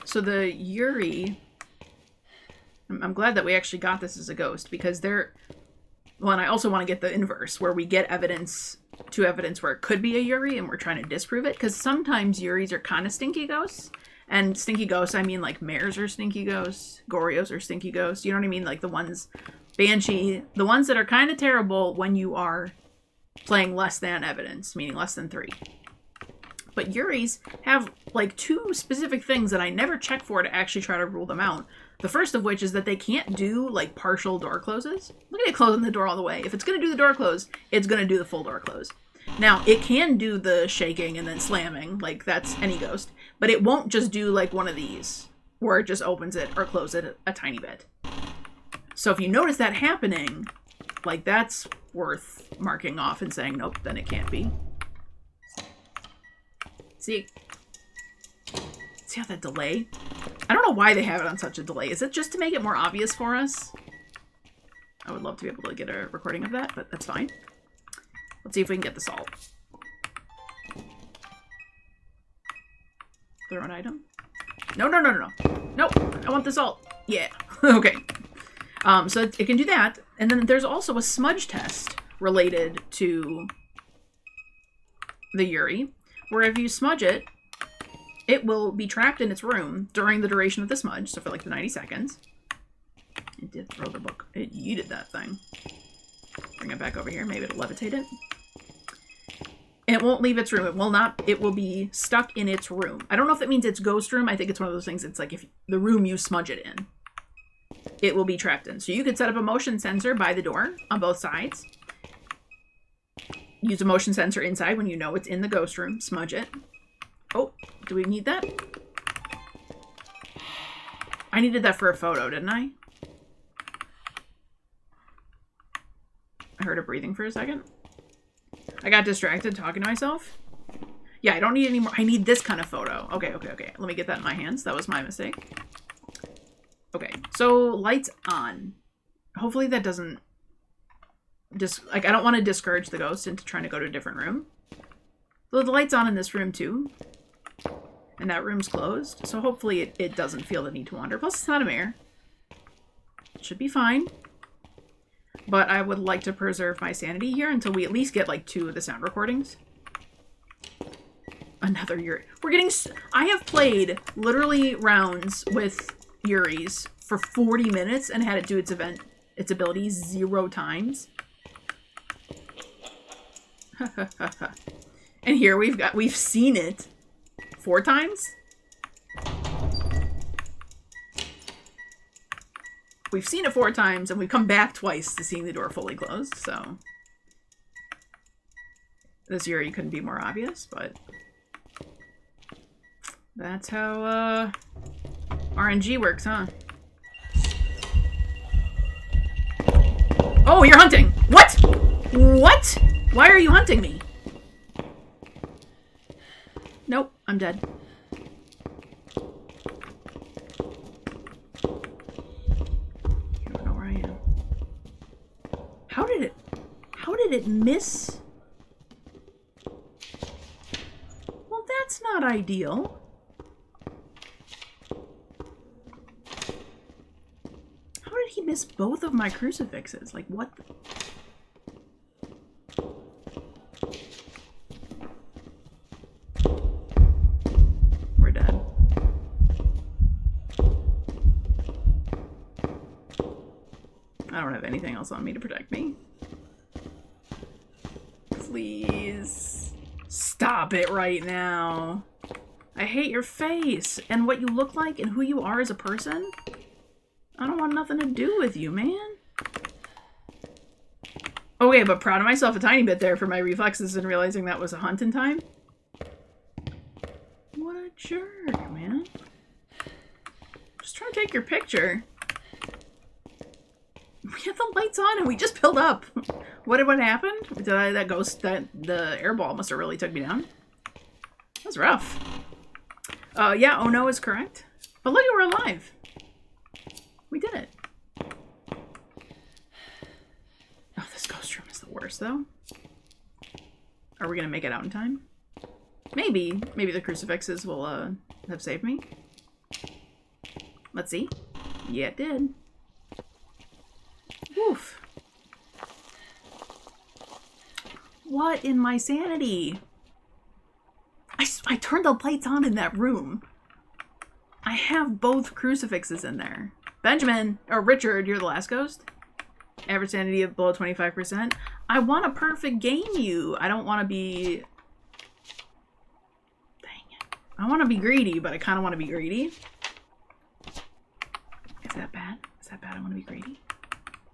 So the Yuri, I'm glad that we actually got this as a ghost, because well, and I also want to get the inverse, where we get evidence where it could be a Yuri and we're trying to disprove it, because sometimes Yuris are kind of stinky ghosts. And stinky ghosts, I mean like mares are stinky ghosts, Gorios are stinky ghosts, you know what I mean? Like the ones, Banshee, the ones that are kind of terrible when you are playing less than evidence, meaning less than 3. But Yuris have like 2 specific things that I never check for to actually try to rule them out. The first of which is that they can't do like partial door closes. Look at it closing the door all the way. If it's going to do the door close, it's going to do the full door close. Now, it can do the shaking and then slamming, like that's any ghost, but it won't just do like one of these, where it just opens it or closes it a tiny bit. So if you notice that happening, like that's worth marking off and saying, nope, then it can't be. See how that delay? I don't know why they have it on such a delay. Is it just to make it more obvious for us? I would love to be able to get a recording of that, but that's fine. Let's see if we can get the salt. Throw an item? No. Nope, I want the salt. Yeah, okay. So it can do that. And then there's also a smudge test related to the Yuri, where if you smudge it, it will be trapped in its room during the duration of the smudge, so for like the 90 seconds. It did throw the book. It yeeted that thing. Bring it back over here. Maybe it'll levitate it. And it won't leave its room. It will be stuck in its room. I don't know if that means it's ghost room. I think it's one of those things. It's like if the room you smudge it in, it will be trapped in. So you could set up a motion sensor by the door on both sides. Use a motion sensor inside when you know it's in the ghost room. Smudge it. Oh, do we need that? I needed that for a photo, didn't I? I heard her breathing for a second. I got distracted talking to myself. Yeah, I don't need any more. I need this kind of photo. Okay. Let me get that in my hands. That was my mistake. Okay, so lights on. Hopefully that doesn't I don't want to discourage the ghost into trying to go to a different room. So the light's on in this room too. And that room's closed. So hopefully it doesn't feel the need to wander. Plus it's not a mirror. It should be fine. But I would like to preserve my sanity here until we at least get like 2 of the sound recordings. Another Yuri. I have played literally rounds with Yuri's for 40 minutes and had it do its abilities 0 times. And here we've seen it 4 times. We've seen it 4 times, and we've come back twice to seeing the door fully closed, so... This Yuri couldn't be more obvious, but... That's how, RNG works, huh? Oh, you're hunting! What? What? Why are you hunting me? Nope, I'm dead. How did it miss? Well, that's not ideal. How did he miss both of my crucifixes? Like, what? We're dead. I don't have anything else on me to protect me. Please. Stop it right now. I hate your face and what you look like and who you are as a person. I don't want nothing to do with you, man. Okay, but proud of myself a tiny bit there for my reflexes and realizing that was a hunt in time. What a jerk, man. Just trying to take your picture. We had the lights on and we just built up. What happened? The air ball must have really took me down. That was rough. Yeah, oh no is correct. But look, we're alive. We did it. Oh, this ghost room is the worst though. Are we gonna make it out in time? Maybe. Maybe the crucifixes will have saved me. Let's see. Yeah, it did. Woof. What in my sanity? I turned the lights on in that room. I have both crucifixes in there. Benjamin, or Richard, you're the last ghost. Average sanity of below 25%. I want a perfect game, you. I don't want to be... Dang it. I want to be greedy, but I kind of want to be greedy. Is that bad? Is that bad? I want to be greedy.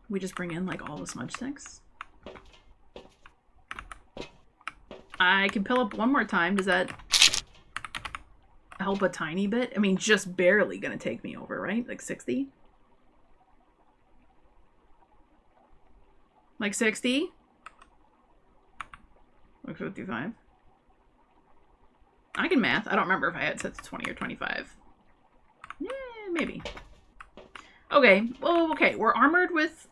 We just bring in, like, all the smudge sticks. I can pill up one more time. Does that help a tiny bit? I mean, just barely gonna take me over, right? Like 60? Like 60? Like 55? I can math. I don't remember if I had set to 20 or 25. Yeah, maybe. Okay, well, okay. We're armored with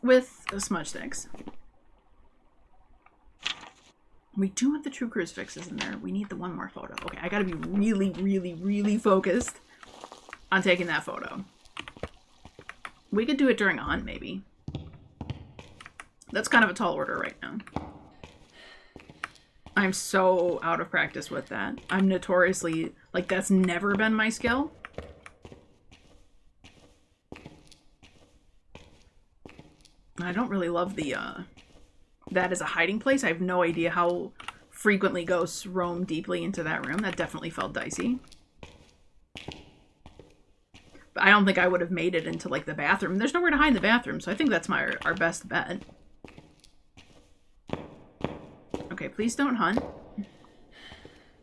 smudge sticks. We do have the true crucifixes in there. We need the one more photo. Okay, I gotta be really, really, really focused on taking that photo. We could do it during a hunt, maybe. That's kind of a tall order right now. I'm so out of practice with that. I'm notoriously, like, that's never been my skill. I don't really love the, that as a hiding place. I have no idea how frequently ghosts roam deeply into that room. That definitely felt dicey. But I don't think I would have made it into, like, the bathroom. There's nowhere to hide in the bathroom, so I think that's our best bet. Okay, please don't hunt.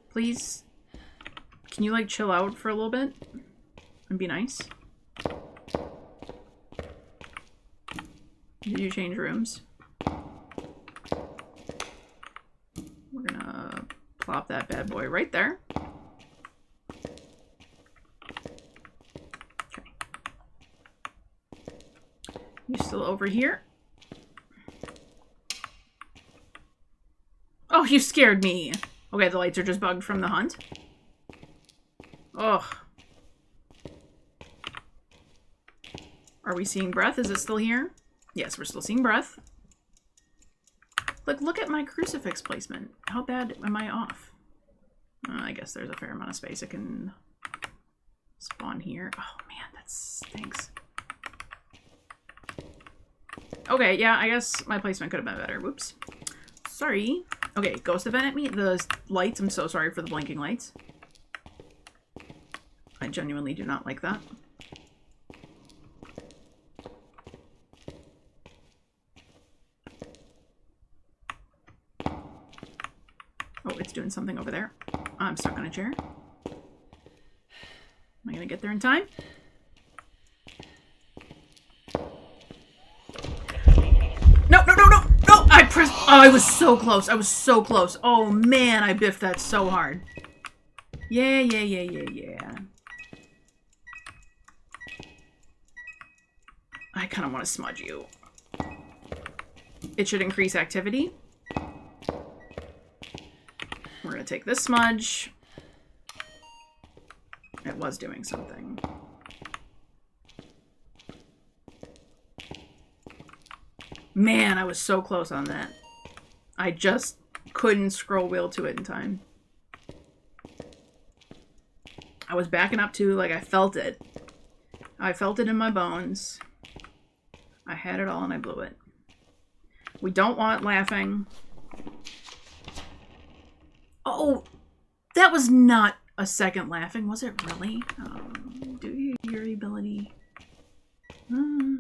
Please. Can you, like, chill out for a little bit? And be nice? Did you change rooms? We're gonna plop that bad boy right there. Okay. You still over here? Oh, you scared me. Okay, the lights are just bugged from the hunt. Ugh. Are we seeing breath? Is it still here? Yes, we're still seeing breath. Look at my crucifix placement. How bad am I off? I guess there's a fair amount of space. It can spawn here. Oh man, that stinks. Okay, yeah, I guess my placement could have been better. Whoops. Sorry. Okay, ghost event at me. The lights, I'm so sorry for the blinking lights. I genuinely do not like that. Oh, it's doing something over there. I'm stuck on a chair. Am I gonna get there in time? No! I pressed... Oh, I was so close. I was so close. Oh, man, I biffed that so hard. Yeah. I kind of want to smudge you. It should increase activity. We're going to take this smudge. It was doing something. Man, I was so close on that. I just couldn't scroll wheel to it in time. I was backing up to, like, I felt it. I felt it in my bones. I had it all and I blew it. We don't want laughing. Oh, that was not a second laughing, was it really? Do your ability. I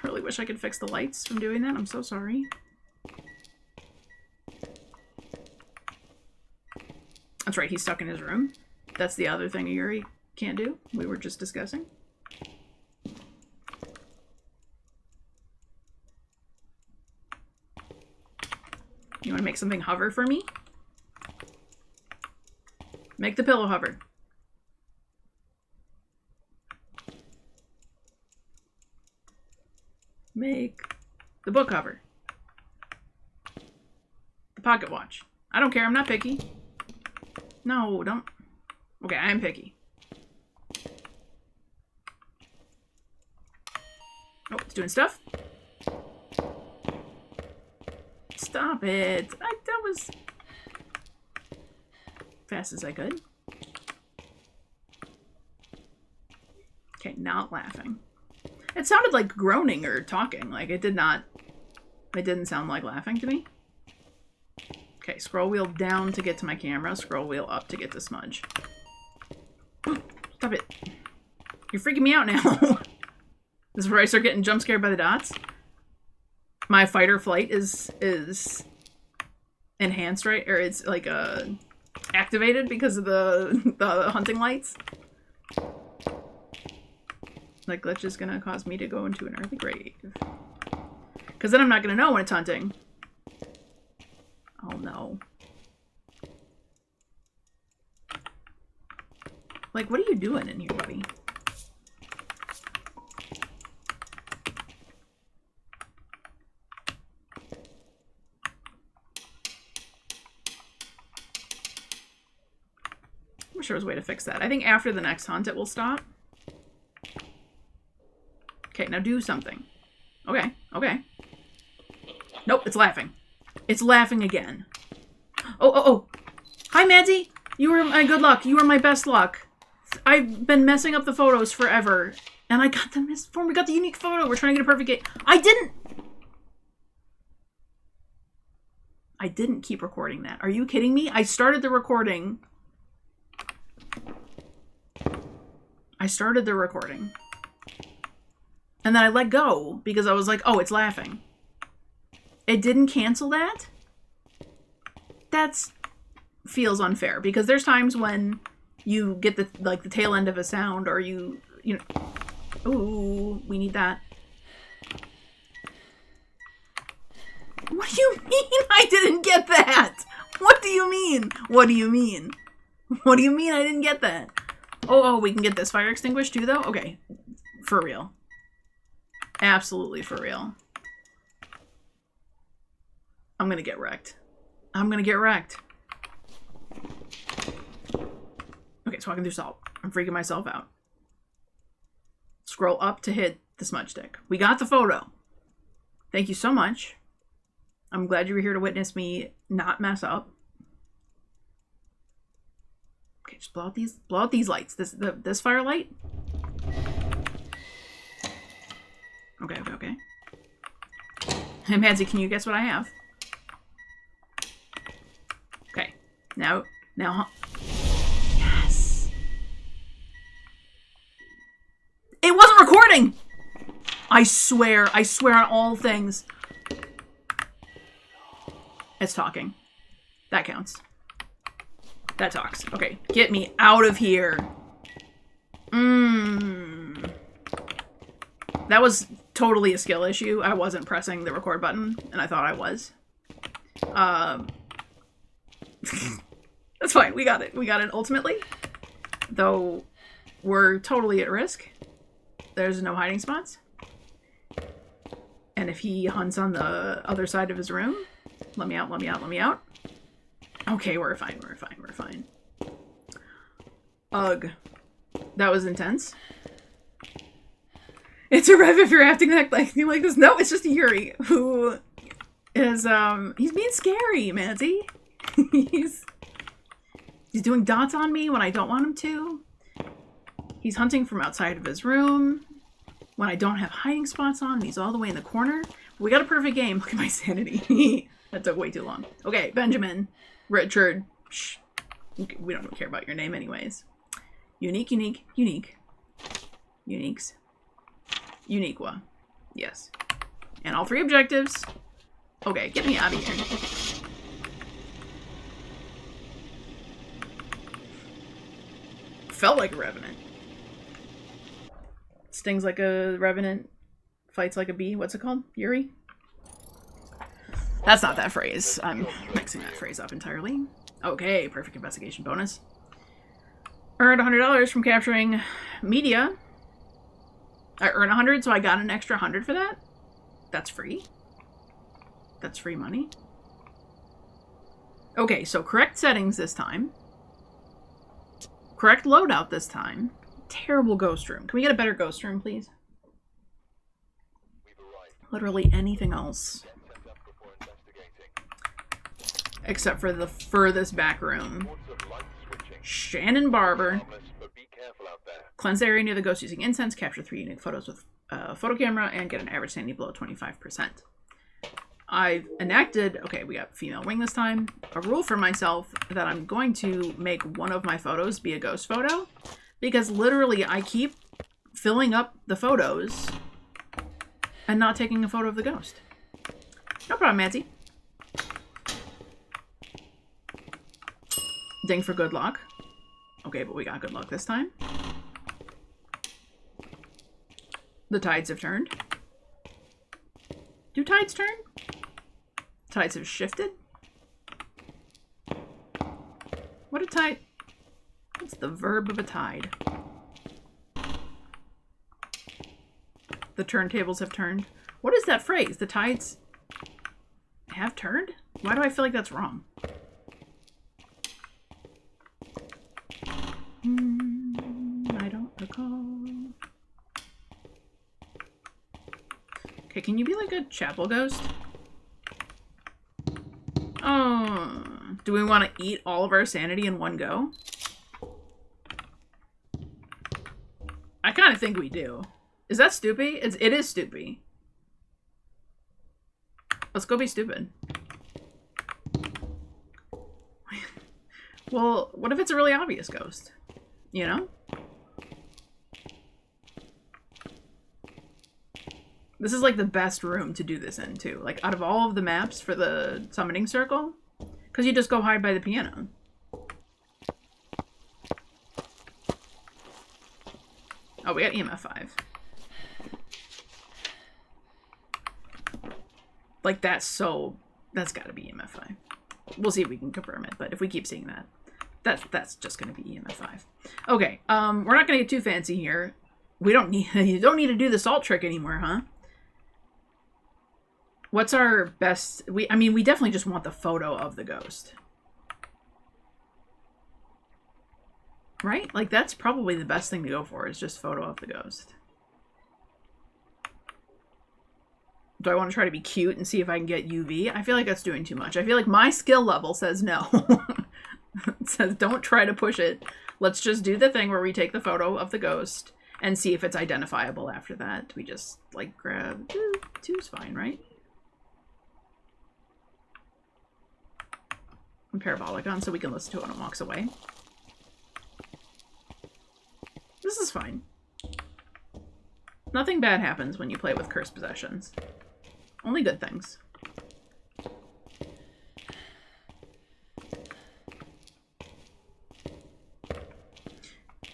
really wish I could fix the lights from doing that. I'm so sorry. That's right, he's stuck in his room. That's the other thing Yuri can't do. We were just discussing. You want to make something hover for me? Make the pillow hover. Make the book hover. The pocket watch. I don't care, I'm not picky. No, don't. Okay, I am picky. Oh, it's doing stuff. Stop it. That was fast as I could. Okay, not laughing. It sounded like groaning or talking. Like, it didn't sound like laughing to me. Okay, scroll wheel down to get to my camera. Scroll wheel up to get to smudge. Stop it. You're freaking me out now. This is where I start getting jump scared by the dots. My fight or flight is enhanced, right? Or it's like activated because of the hunting lights. Like, that's just gonna cause me to go into an early grave. Because then I'm not gonna know when it's hunting. Oh no. Like, what are you doing in here, buddy? I'm sure there's a way to fix that. I think after the next hunt it will stop. Okay, now do something. Okay, okay. Nope, it's laughing. It's laughing again. Oh. Hi, Madsy. You were my good luck. You were my best luck. I've been messing up the photos forever. And I got the misform. We got the unique photo. We're trying to get a perfect game. I didn't keep recording that. Are you kidding me? I started the recording. And then I let go because I was like, oh, it's laughing. It didn't cancel that? That's feels unfair because there's times when you get the tail end of a sound or you know. Ooh, we need that. What do you mean I didn't get that? What do you mean? What do you mean? What do you mean I didn't get that? Oh, we can get this fire extinguished too, though? Okay. For real. Absolutely for real. I'm gonna get wrecked. I'm gonna get wrecked. Okay, it's walking through salt. I'm freaking myself out. Scroll up to hit the smudge stick. We got the photo. Thank you so much. I'm glad you were here to witness me not mess up. Okay, just blow out these lights. This firelight. Okay. Hey, Madsy, can you guess what I have? Okay. Now, yes. It wasn't recording! I swear on all things. It's talking. That counts. That talks. Okay, get me out of here. That was totally a skill issue. I wasn't pressing the record button, and I thought I was. That's fine. We got it. We got it ultimately. Though, we're totally at risk. There's no hiding spots. And if he hunts on the other side of his room... Let me out. Okay, we're fine. Ugh. That was intense. It's a rev if you're acting like this. No, it's just Yuri, who is, he's being scary, Madsy. He's doing dots on me when I don't want him to. He's hunting from outside of his room when I don't have hiding spots on. He's all the way in the corner. We got a perfect game. Look at my sanity. That took way too long. Okay, Benjamin, Richard. Shh. We don't care about your name anyways. Unique. Uniques. Uniqua. Yes. And all 3 objectives. Okay, get me out of here. Felt like a revenant. Stings like a revenant. Fights like a bee. What's it called? Yuri? That's not that phrase. I'm mixing that phrase up entirely. Okay, perfect investigation bonus. Earned $100 from capturing media. I earned 100, so I got an extra 100 for that. That's free. That's free money. Okay, so correct settings this time. Correct loadout this time. Terrible ghost room. Can we get a better ghost room, please? Literally anything else. Except for the furthest back room. Shannon Barber. Cleanse the area near the ghost using incense. Capture 3 unique photos with a photo camera. And get an average sanity below 25%. I've enacted, okay, we got female wing this time, a rule for myself that I'm going to make one of my photos be a ghost photo. Because literally I keep filling up the photos and not taking a photo of the ghost. No problem, Madsy. Ding for good luck. Okay, but we got good luck this time. The tides have turned. Do tides turn? Tides have shifted? What a tide... What's the verb of a tide? The turntables have turned. What is that phrase? The tides have turned? Why do I feel like that's wrong? I don't recall. Okay, can you be like a chapel ghost? Oh, do we want to eat all of our sanity in one go? I kind of think we do. Is that stupid? It is stupid. Let's go be stupid. Well, what if it's a really obvious ghost? You know? This is like the best room to do this in, too. Like, out of all of the maps for the summoning circle, because you just go hide by the piano. Oh, we got EMF 5. Like, that's got to be EMF 5. We'll see if we can confirm it, but if we keep seeing that, that's just going to be EMF 5. Okay, we're not going to get too fancy here. You don't need to do the salt trick anymore, huh? What's our best... I mean, we definitely just want the photo of the ghost. Right? Like, that's probably the best thing to go for, is just photo of the ghost. Do I want to try to be cute and see if I can get UV? I feel like that's doing too much. I feel like my skill level says no. It says don't try to push it. Let's just do the thing where we take the photo of the ghost and see if it's identifiable after that. We just, like, grab... Two's fine, right? And parabolic on so we can listen to it when it walks away. This is fine. Nothing bad happens when you play with cursed possessions. Only good things.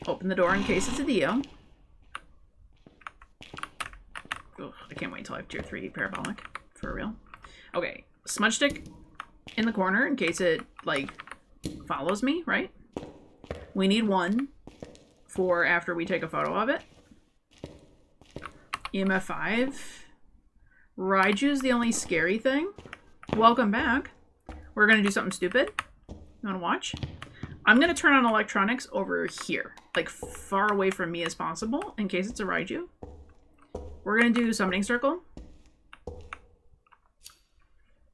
Open the door in case it's a Dio. Ugh, I can't wait until I have tier 3 parabolic. For real. Okay, smudge stick in the corner in case it, like, follows me, right? We need 1 for after we take a photo of it. EMF 5. Raiju's the only scary thing. Welcome back. We're going to do something stupid. You want to watch? I'm going to turn on electronics over here. Like, far away from me as possible, in case it's a Raiju. We're going to do summoning circle.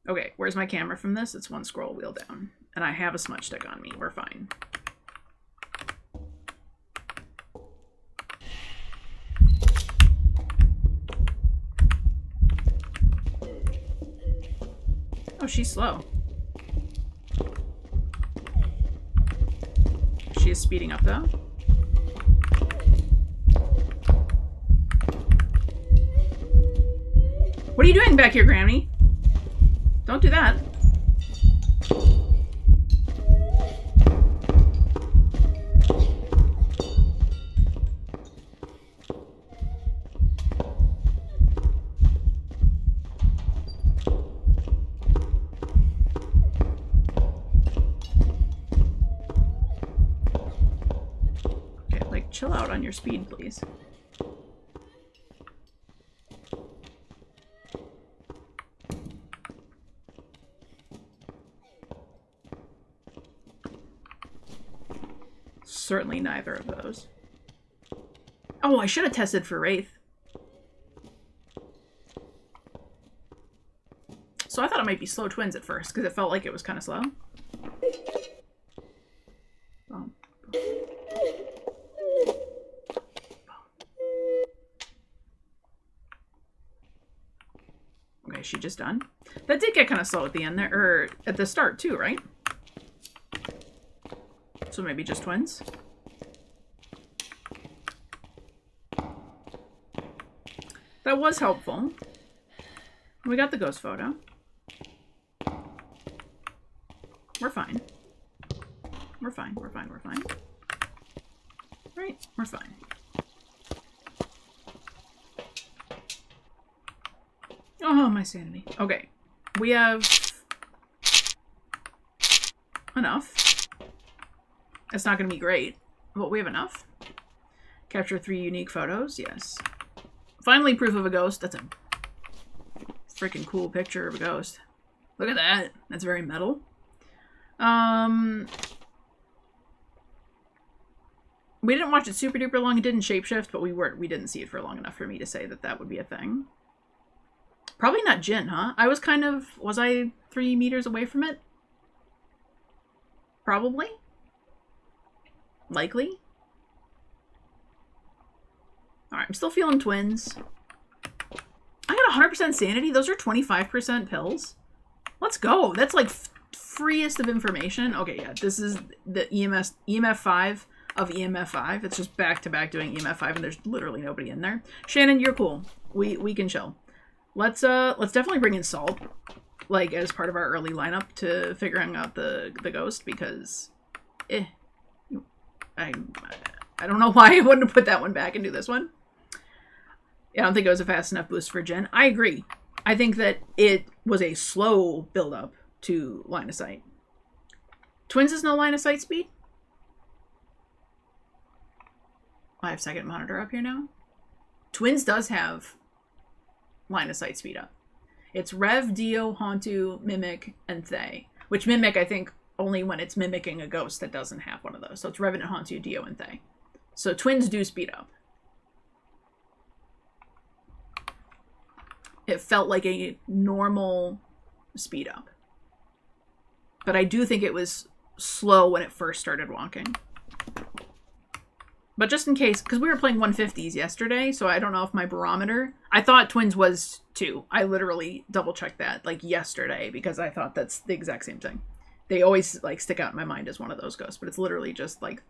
Okay, where's my camera from this? It's 1 scroll wheel down. And I have a smudge stick on me. We're fine. Oh, she's slow. She is speeding up, though. What are you doing back here, Granny? Don't do that. Chill out on your speed, please. Certainly neither of those. Oh, I should have tested for Wraith. So I thought it might be slow twins at first, because it felt like it was kind of slow. Oh. Okay, she just done. That did get kind of slow at the end there, or at the start too, right? So maybe just twins. That was helpful. We got the ghost photo. We're fine. We're fine, we're fine, we're fine. Right, we're fine. Oh, my sanity. Okay. We have enough. It's not going to be great, but we have enough. Capture 3 unique photos. Yes. Finally, proof of a ghost. That's a freaking cool picture of a ghost. Look at that. That's very metal. We didn't watch it super duper long. It didn't shapeshift, but we didn't see it for long enough for me to say that that would be a thing. Probably not Jin, huh? I was kind of... Was I 3 meters away from it? Probably. Likely. Alright, I'm still feeling twins. I got 100% sanity. Those are 25% pills. Let's go. That's like freest of information. Okay, yeah. This is the EMF 5 of EMF 5. It's just back-to-back doing EMF 5 and there's literally nobody in there. Shannon, you're cool. We can chill. Let's definitely bring in Salt, like, as part of our early lineup to figuring out the ghost, because, I don't know why I wouldn't have put that one back and do this one. Yeah, I don't think it was a fast enough boost for Jin. I agree. I think that it was a slow build-up to line of sight. Twins is no line of sight speed? 5-second monitor up here now. Twins does have line of sight speed up. It's Rev, Dio, Hantu, Mimic, and Thay. Which Mimic, I think, only when it's mimicking a ghost that doesn't have one of those. So it's Revenant, Hantu, Dio, and Thay. So twins do speed up. It felt like a normal speed up. But I do think it was slow when it first started walking. But just in case, because we were playing 150s yesterday, so I don't know if my barometer... I thought twins was 2. I literally double-checked that, like, yesterday, because I thought that's the exact same thing. They always, like, stick out in my mind as one of those ghosts, but it's literally just, like...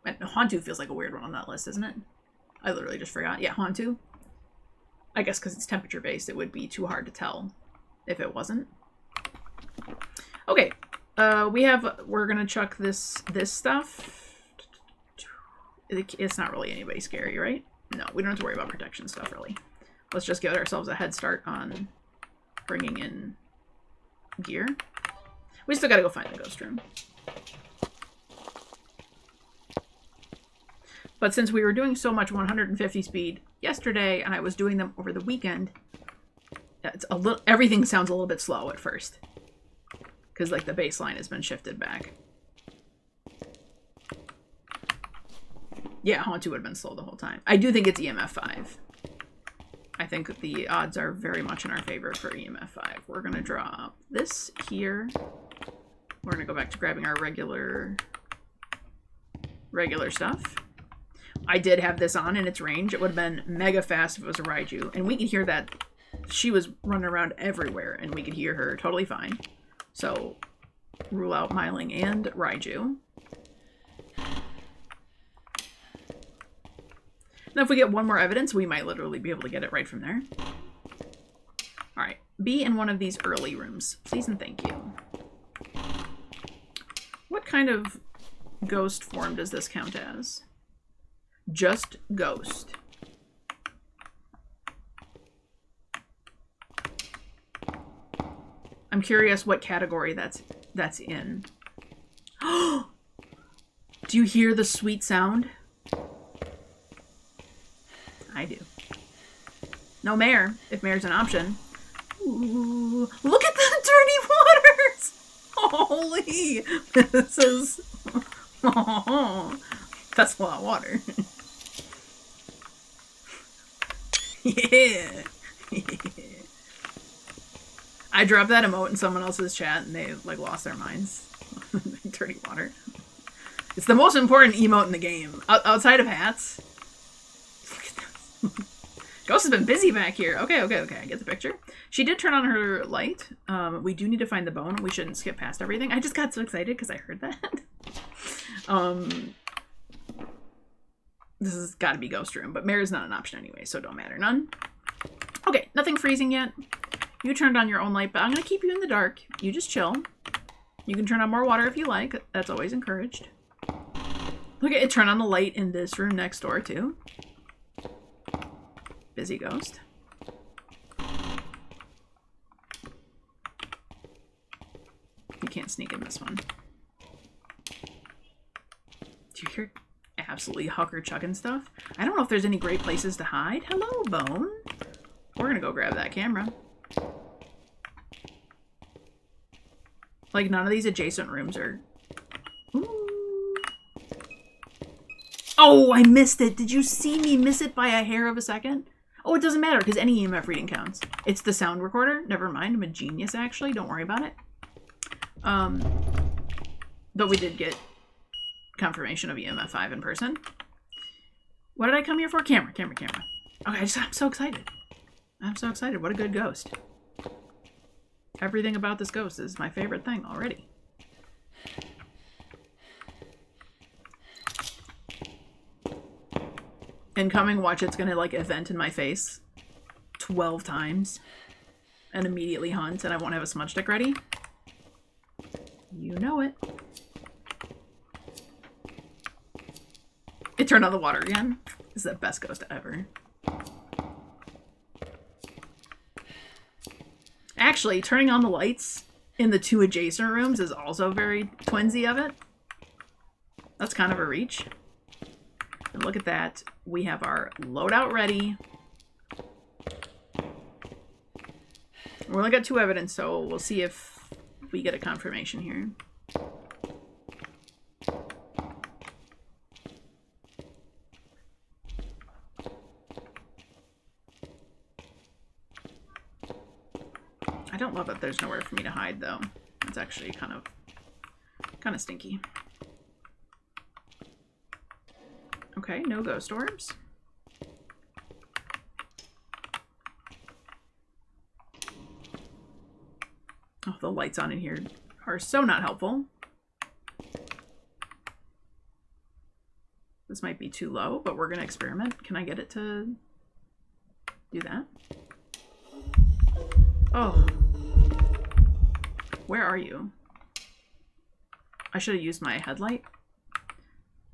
And Hantu feels like a weird one on that list, isn't it? I literally just forgot. Yeah, Hantu. I guess because it's temperature-based, it would be too hard to tell if it wasn't. Okay, we're gonna chuck this stuff. It's not really anybody scary, right? No, we don't have to worry about protection stuff, really. Let's just give ourselves a head start on bringing in gear. We still gotta go find the ghost room. But since we were doing so much 150 speed yesterday, and I was doing them over the weekend, it's a little, everything sounds a little bit slow at first. Because, like, the baseline has been shifted back. Yeah, Hantu would have been slow the whole time. I do think it's EMF 5. I think the odds are very much in our favor for EMF 5. We're going to drop this here. We're going to go back to grabbing our regular stuff. I did have this on in its range. It would have been mega fast if it was a Raiju. And we could hear that she was running around everywhere, and we could hear her totally fine. So, rule out Myling and Raiju. Now, if we get one more evidence, we might literally be able to get it right from there. Alright, be in one of these early rooms. Please and thank you. What kind of ghost form does this count as? Just ghost. I'm curious what category that's in. Do you hear the sweet sound? I do. No mare, if mare's an option. Ooh, look at the dirty waters! Holy! This is... Oh, that's a lot of water. Yeah. I dropped that emote in someone else's chat and they, like, lost their minds. Dirty water. It's the most important emote in the game. Outside of hats. Look at this. Ghost has been busy back here. Okay. I get the picture. She did turn on her light. We do need to find the bone. We shouldn't skip past everything. I just got so excited because I heard that. This has got to be ghost room, but mare is not an option anyway, so don't matter. None. Okay, nothing freezing yet. You turned on your own light, but I'm going to keep you in the dark. You just chill. You can turn on more water if you like. That's always encouraged. Look at it, turn on the light in this room next door, too. Busy ghost. You can't sneak in this one. Do you hear absolutely hucker chucking stuff? I don't know if there's any great places to hide. Hello, Bone. We're going to go grab that camera. Like, none of these adjacent rooms are... Ooh. Oh, I missed it. Did you see me miss it by a hair of a second? Oh, it doesn't matter, because any EMF reading counts. It's the sound recorder. Never mind. I'm a genius, actually. Don't worry about it. But we did get confirmation of EMF 5 in person. What did I come here for? Camera. Okay, I'm so excited. I'm so excited. What a good ghost. Everything about this ghost is my favorite thing already. Incoming, watch, it's gonna like event in my face 12 times and immediately hunt, and I won't have a smudge stick ready. You know it. It turned on the water again. This is the best ghost ever. Actually, turning on the lights in the 2 adjacent rooms is also very twinsy of it. That's kind of a reach. And look at that. We have our loadout ready. We only got 2 evidence, so we'll see if we get a confirmation here. I don't love that there's nowhere for me to hide, though. It's actually kind of stinky. Okay, no ghost orbs. Oh, the lights on in here are so not helpful. This might be too low, but we're gonna experiment. Can I get it to do that? Oh. Where are you? I should have used my headlight.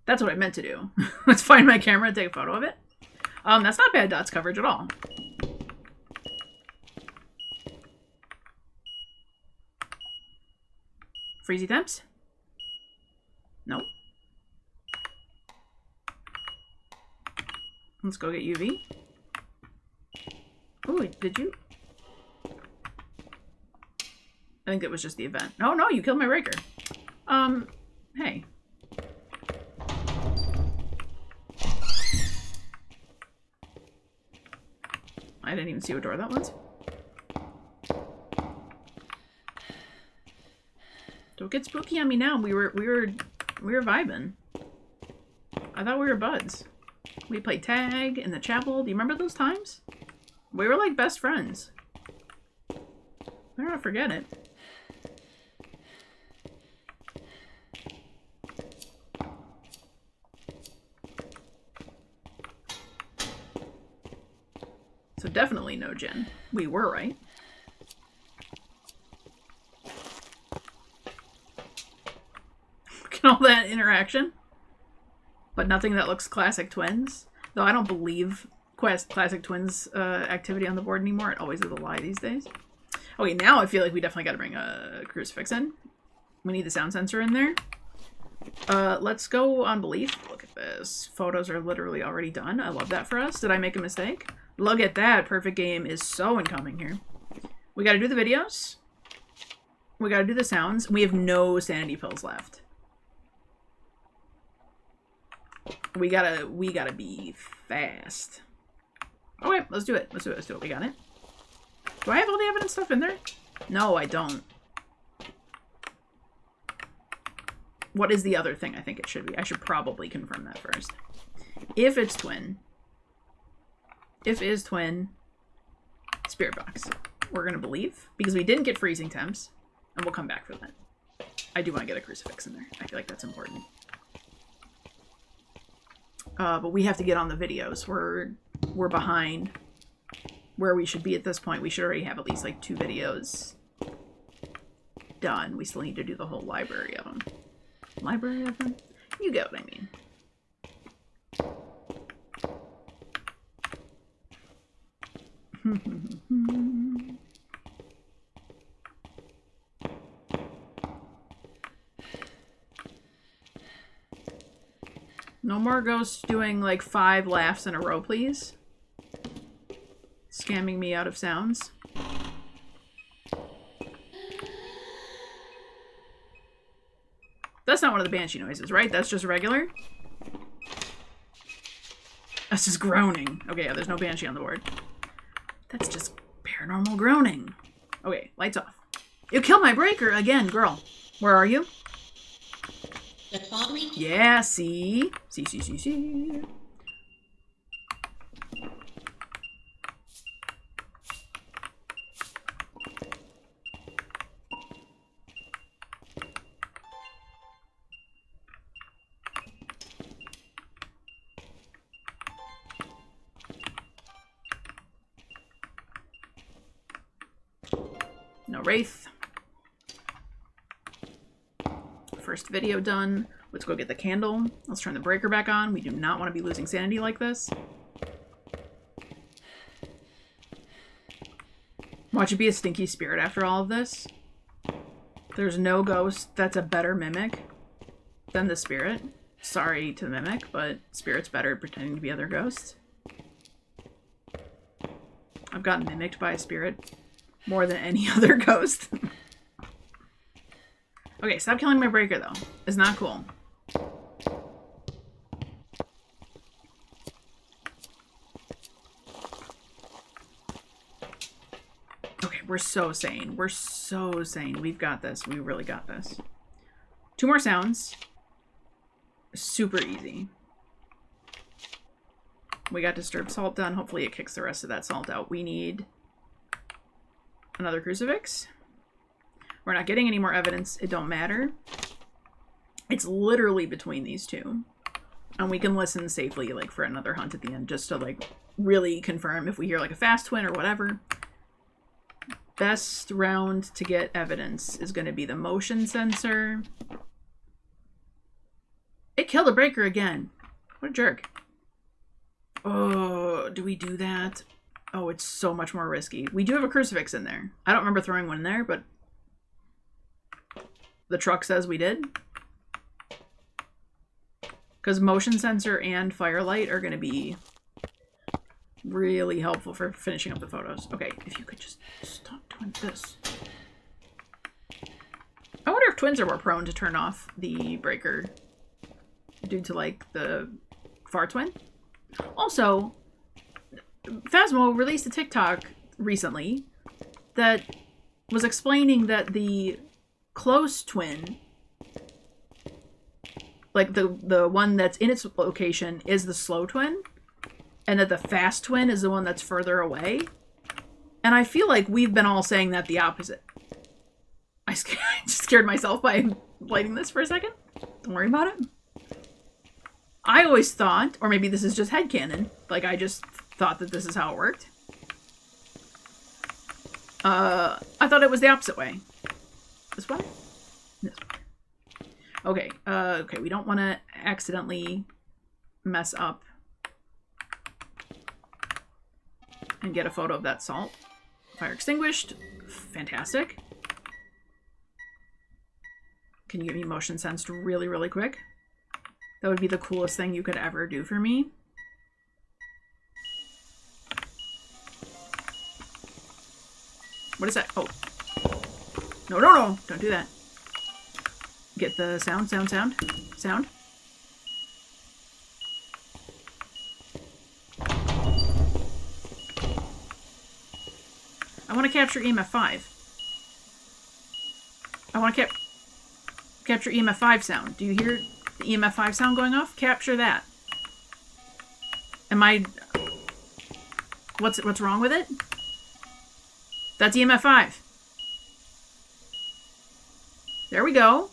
That's what I meant to do. Let's find my camera and take a photo of it. That's not bad dots coverage at all. Freezy temps? Nope. Let's go get UV. Ooh, did you? I think it was just the event. Oh no, you killed my raker. Hey. I didn't even see what door that was. Don't get spooky on me now. We were vibing. I thought we were buds. We played tag in the chapel. Do you remember those times? We were like best friends. I don't forget it. So definitely no Jen. We were right. Look at all that interaction. But nothing that looks classic twins. Though I don't believe classic twins activity on the board anymore. It always is a lie these days. Okay, now I feel like we definitely got to bring a crucifix in. We need the sound sensor in there. Let's go on belief. Look at this. Photos are literally already done. I love that for us. Did I make a mistake? Look at that. Perfect game is so incoming here. We got to do the videos. We got to do the sounds. We have no sanity pills left. We gotta be fast. Okay, let's do it. Let's do it. We got it. Do I have all the evidence stuff in there? No, I don't. What is the other thing I think it should be? I should probably confirm that first. If it's twin. If is twin. Spirit box. We're gonna believe. Because we didn't get freezing temps. And we'll come back for that. I do want to get a crucifix in there. I feel like that's important. But we have to get on the videos. We're behind where we should be at this point. We should already have at least like 2 videos done. We still need to do the whole library of them. Library of them? You get what I mean. No more ghosts doing like 5 laughs in a row, please. Scamming me out of sounds. That's not one of the banshee noises, right? That's just regular? That's just groaning. Okay, yeah, there's no banshee on the board. That's just paranormal groaning. Okay, lights off. You killed my breaker again, girl. Where are you? You called me? Yeah, see? See. No wraith. First video done. Let's go get the candle. Let's turn the breaker back on. We do not want to be losing sanity like this. Watch it be a stinky spirit after all of this. There's no ghost that's a better mimic than the spirit. Sorry to the mimic, but spirit's better at pretending to be other ghosts. I've gotten mimicked by a spirit more than any other ghost. Okay, stop killing my breaker, though. It's not cool. Okay, we're so sane. We're so sane. We've got this. We really got this. 2 more sounds. Super easy. We got disturbed salt done. Hopefully it kicks the rest of that salt out. We need another crucifix. We're not getting any more evidence. It don't matter. It's literally between these two. And we can listen safely, like, for another hunt at the end, just to, like, really confirm if we hear, like, a fast twin or whatever. Best round to get evidence is going to be the motion sensor. It killed a breaker again. What a jerk. Oh, do we do that? Oh, it's so much more risky. We do have a crucifix in there. I don't remember throwing one in there, but the truck says we did. Because motion sensor and firelight are going to be really helpful for finishing up the photos. Okay, if you could just stop doing this. I wonder if twins are more prone to turn off the breaker due to, like, the far twin. Also, Phasmo released a TikTok recently that was explaining that the close twin, like the one that's in its location, is the slow twin, and that the fast twin is the one that's further away. And I feel like we've been all saying that the opposite. I just scared myself by lighting this for a second. Don't worry about it. I always thought, or maybe this is just headcanon, like I just thought that this is how it worked. I thought it was the opposite way. This way? This way. Okay, okay, we don't want to accidentally mess up and get a photo of that salt. Fire extinguished. Fantastic. Can you get me motion sensed really, really quick? That would be the coolest thing you could ever do for me. What is that? Oh. No, no, no. Don't do that. Get the sound. Sound. I want to capture EMF 5. I want to capture EMF 5 sound. Do you hear the EMF 5 sound going off? Capture that. Am I... What's wrong with it? That's EMF 5. There we go.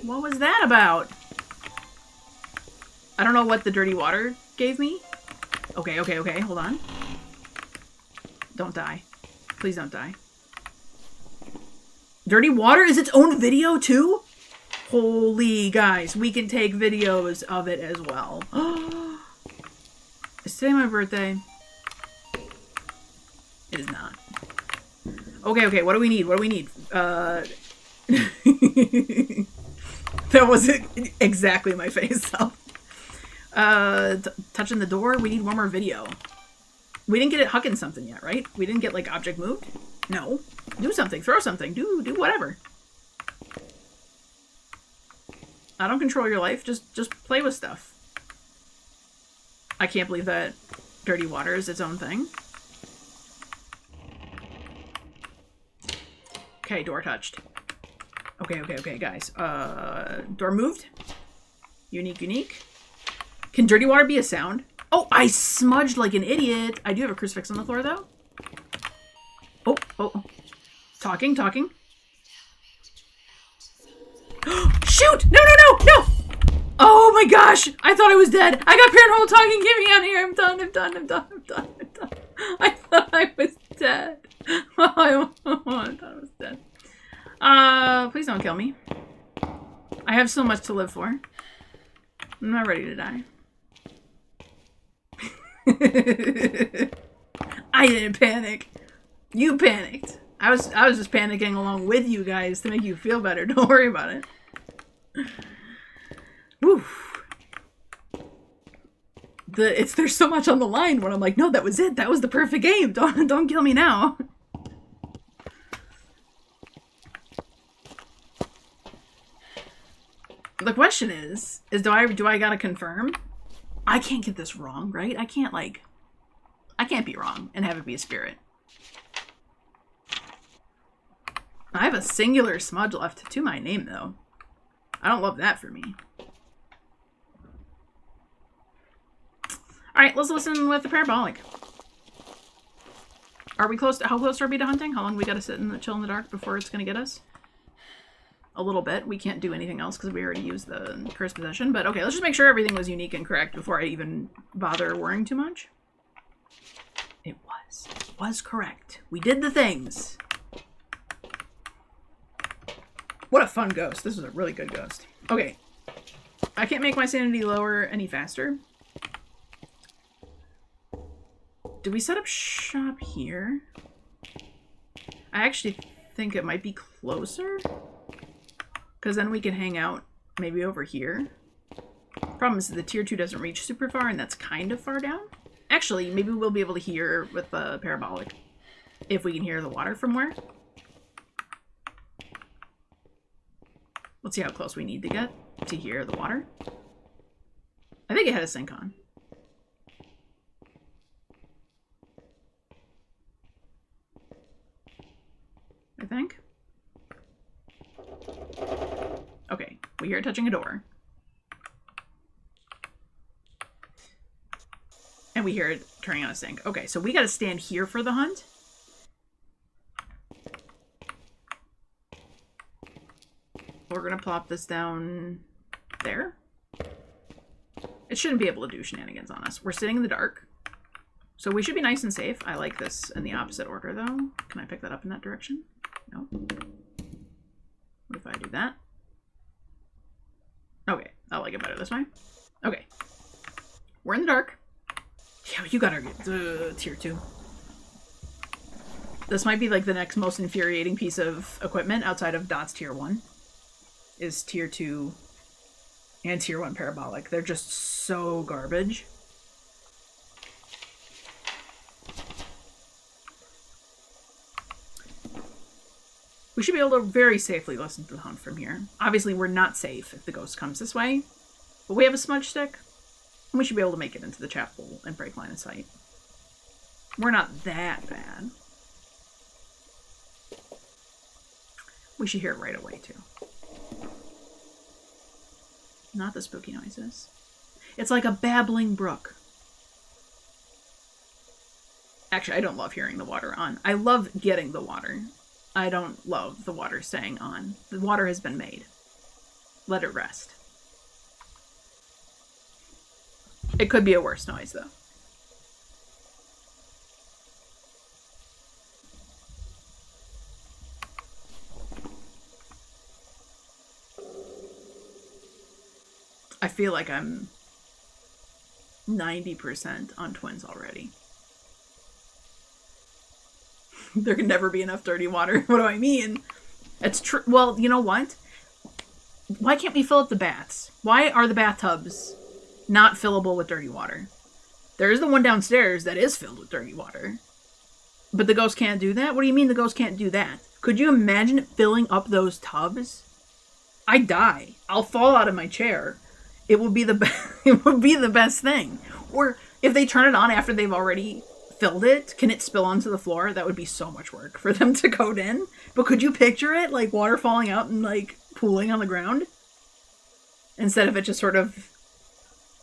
What was that about? I don't know what the dirty water gave me. Okay, okay, okay. Hold on. Don't die. Please don't die. Dirty water is its own video too? Holy guys, we can take videos of it as well. Is today my birthday? It is not. Okay, okay, what do we need? What do we need? That wasn't exactly my face, though. Touching the door? We need one more video. We didn't get it hucking something yet, right? We didn't get, like, object moved? No. Do something. Throw something. Do whatever. I don't control your life. Just play with stuff. I can't believe that dirty water is its own thing. Okay, door touched. Okay, okay, okay, guys. Door moved. Unique. Can dirty water be a sound? Oh, I smudged like an idiot. I do have a crucifix on the floor, though. Oh. Talking. Shoot! No! Oh my gosh! I thought I was dead. I got paranormal talking. Get me out of here. I'm done. I thought I was dead. I thought I was dead. Please don't kill me. I have so much to live for. I'm not ready to die. I didn't panic. You panicked. I was just panicking along with you guys to make you feel better. Don't worry about it. Woo. There's so much on the line when I'm like, no, that was it. That was the perfect game. Don't kill me now. The question is do I gotta confirm? I can't get this wrong, right? I can't be wrong and have it be a spirit. I have a singular smudge left to my name, though. I don't love that for me. Alright, let's listen with the parabolic. Are we close to, how close are we to hunting? How long we gotta sit and chill in the dark before it's gonna get us? A little bit. We can't do anything else because we already used the cursed possession. But okay, let's just make sure everything was unique and correct before I even bother worrying too much. It was correct. We did the things. What a fun ghost. This was a really good ghost. Okay. I can't make my sanity lower any faster. Did we set up shop here? I actually think it might be closer. Because then we can hang out maybe over here. Problem is the tier 2 doesn't reach super far, and that's kind of far down. Actually, maybe we'll be able to hear with the parabolic. If we can hear the water from where. Let's see how close we need to get to hear the water. I think it had a sync on. I think. Okay, we hear it touching a door. And we hear it turning on a sink. Okay, so we gotta stand here for the hunt. We're gonna plop this down there. It shouldn't be able to do shenanigans on us. We're sitting in the dark. So we should be nice and safe. I like this in the opposite order, though. Can I pick that up in that direction? No. What if I do that? Okay, I like it better this way. Okay. We're in the dark. Yeah, you gotta get tier 2. This might be like the next most infuriating piece of equipment outside of Dot's tier 1. Is tier 2 and tier 1 parabolic. They're just so garbage. We should be able to very safely listen to the hunt from here. Obviously, we're not safe if the ghost comes this way. But we have a smudge stick. And we should be able to make it into the chapel and break line of sight. We're not that bad. We should hear it right away, too. Not the spooky noises. It's like a babbling brook. Actually, I don't love hearing the water on. I love getting the water. I don't love the water staying on. The water has been made. Let it rest. It could be a worse noise, though. I feel like I'm 90% on twins already. There can never be enough dirty water. What do I mean? It's true. Well, you know what? Why can't we fill up the baths? Why are the bathtubs not fillable with dirty water? There is the one downstairs that is filled with dirty water. But the ghost can't do that? What do you mean the ghost can't do that? Could you imagine filling up those tubs? I'd die. I'll fall out of my chair. It would be it would be the best thing. Or if they turn it on after they've already filled it, can it spill onto the floor? That would be so much work for them to code in. But could you picture it? Like water falling out and like pooling on the ground? Instead of it just sort of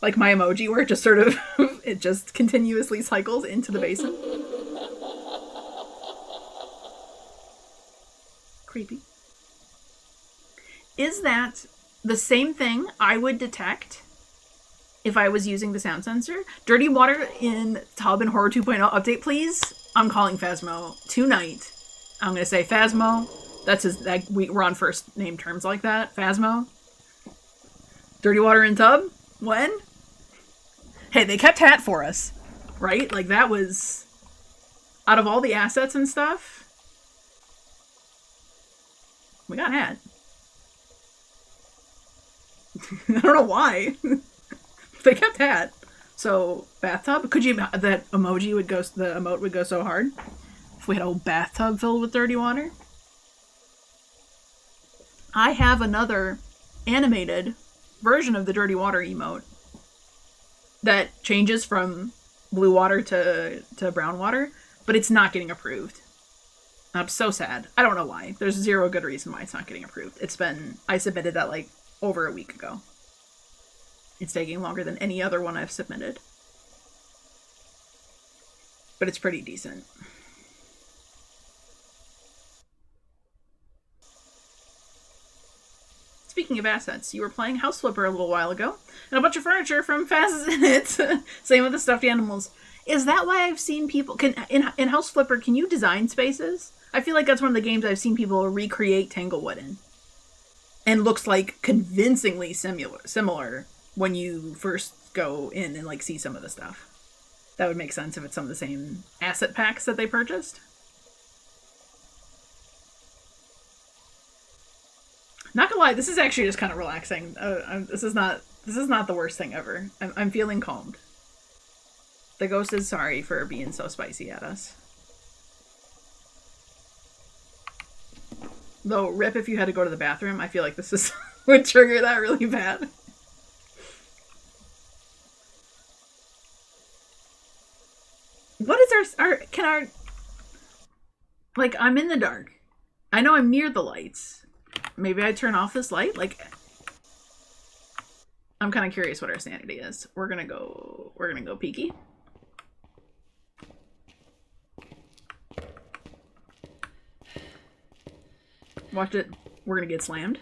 like my emoji where it just sort of it just continuously cycles into the basin. Creepy. Is that the same thing I would detect if I was using the sound sensor? Dirty water in tub and Horror 2.0 update, please. I'm calling Phasmo tonight. I'm going to say Phasmo. That's his, we're on first name terms like that. Phasmo. Dirty water in tub? When? Hey, they kept Hat for us, right? Like that was Out of all the assets and stuff, we got hat. I don't know why. They kept hat. So, bathtub? Could you... That emoji would go... The emote would go so hard. If we had a whole bathtub filled with dirty water. I have another animated version of the dirty water emote that changes from blue water to brown water, but it's not getting approved. I'm so sad. I don't know why. There's zero good reason why it's not getting approved. I submitted that like over a week ago. It's taking longer than any other one I've submitted. But it's pretty decent. Speaking of assets, you were playing House Flipper a little while ago, and a bunch of furniture from Phaz is in it. Same with the stuffed animals. Is that why I've seen people... In House Flipper, can you design spaces? I feel like that's one of the games I've seen people recreate Tanglewood in. And looks like convincingly similar when you first go in and like see some of the stuff. That would make sense if it's some of the same asset packs that they purchased. Not gonna lie, this is actually just kind of relaxing. This is not the worst thing ever. I'm feeling calmed. The ghost is sorry for being so spicy at us. Though, rip if you had to go to the bathroom. I feel like this would trigger that really bad. What is our... Like, I'm in the dark. I know I'm near the lights. Maybe I turn off this light? Like, I'm kind of curious what our sanity is. We're gonna go peeky. Watch it. We're gonna get slammed.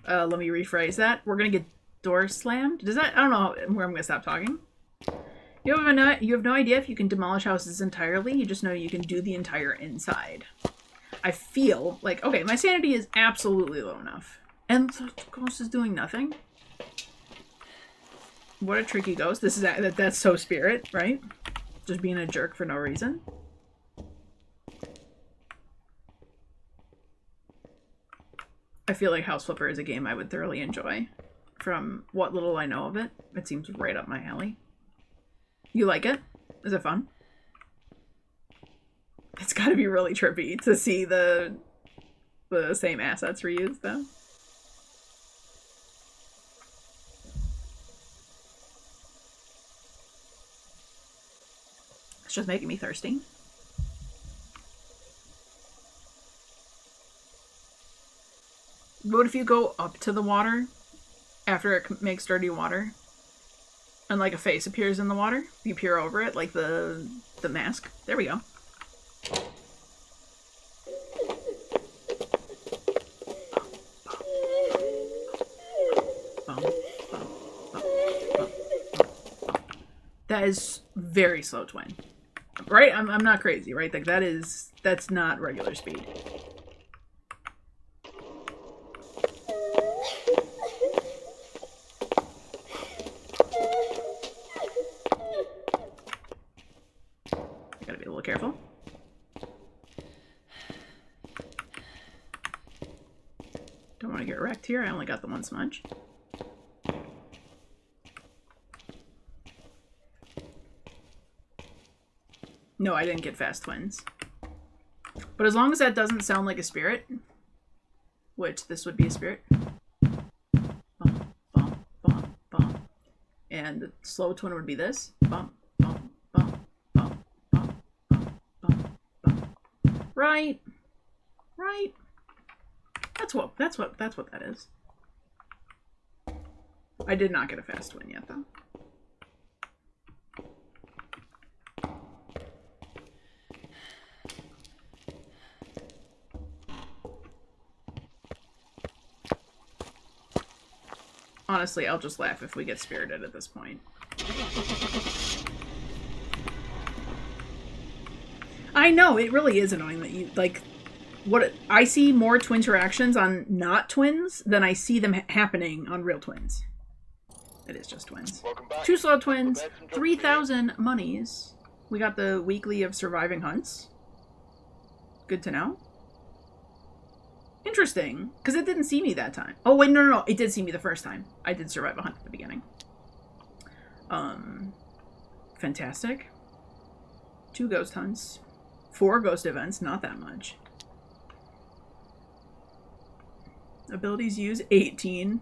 Let me rephrase that. We're gonna get door slammed. Does that... I don't know where I'm gonna stop talking. You have no idea if you can demolish houses entirely. You just know you can do the entire inside. I feel like... Okay, my sanity is absolutely low enough. And the ghost is doing nothing. What a tricky ghost. That's so spirit, right? Just being a jerk for no reason. I feel like House Flipper is a game I would thoroughly enjoy. From what little I know of it, it seems right up my alley. You like it? Is it fun? It's gotta be really trippy to see the same assets reused, though. It's just making me thirsty. What if you go up to the water after it makes dirty water? And like a face appears in the water? You peer over it, like the mask. There we go. That is very slow twin. Right? I'm not crazy, right? Like that's not regular speed. Careful. Don't want to get wrecked here. I only got the one smudge. No, I didn't get fast twins. But as long as that doesn't sound like a spirit, which this would be a spirit. Bump, bump, bump, bump. And the slow twin would be this. Bump. Right. That's what that is. I did not get a fast twin yet, though. Honestly, I'll just laugh if we get spirited at this point. I know, it really is annoying that you, like, I see more twin interactions on not twins than I see them happening on real twins. It is just twins. 2 slow twins, 3,000 monies. We got the weekly of surviving hunts. Good to know. Interesting, because it didn't see me that time. Oh, wait, no. It did see me the first time. I did survive a hunt at the beginning. Fantastic. 2 ghost hunts. 4 ghost events, not that much. Abilities use 18.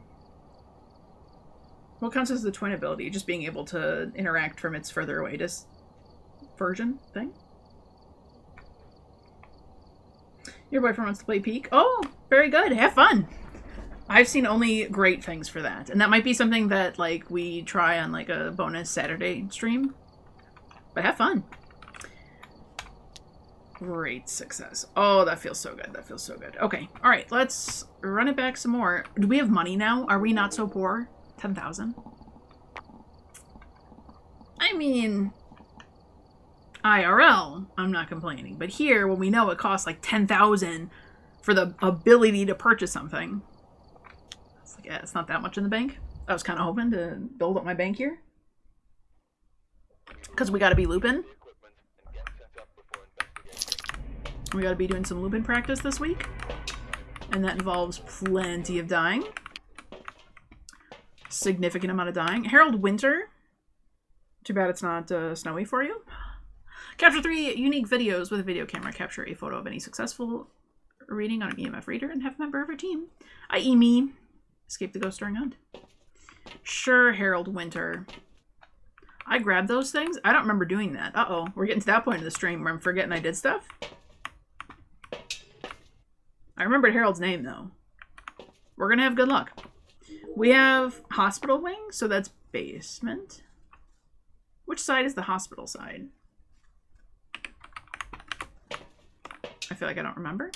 What counts as the twin ability? Just being able to interact from its further away version thing? Your boyfriend wants to play Peek. Oh, very good. Have fun. I've seen only great things for that. And that might be something that, like, we try on, like, a bonus Saturday stream. But have fun. Great success. Oh, that feels so good. That feels so good. Okay. All right. Let's run it back some more. Do we have money now? Are we not so poor? 10,000? I mean... IRL, I'm not complaining. But here, when we know it costs like 10,000 for the ability to purchase something, it's like, yeah, it's not that much in the bank. I was kind of hoping to build up my bank here. Because we got to be looping. We got to be doing some looping practice this week. And that involves plenty of dying. Significant amount of dying. Herald Winter. Too bad it's not snowy for you. Capture 3 unique videos with a video camera. Capture a photo of any successful reading on an EMF reader and have a member of our team, i.e. me, escape the ghost during hunt. Sure, Herald Winter. I grabbed those things? I don't remember doing that. Uh-oh. We're getting to that point of the stream where I'm forgetting I did stuff. I remembered Harold's name, though. We're gonna have good luck. We have hospital wing, so that's basement. Which side is the hospital side? I feel like I don't remember.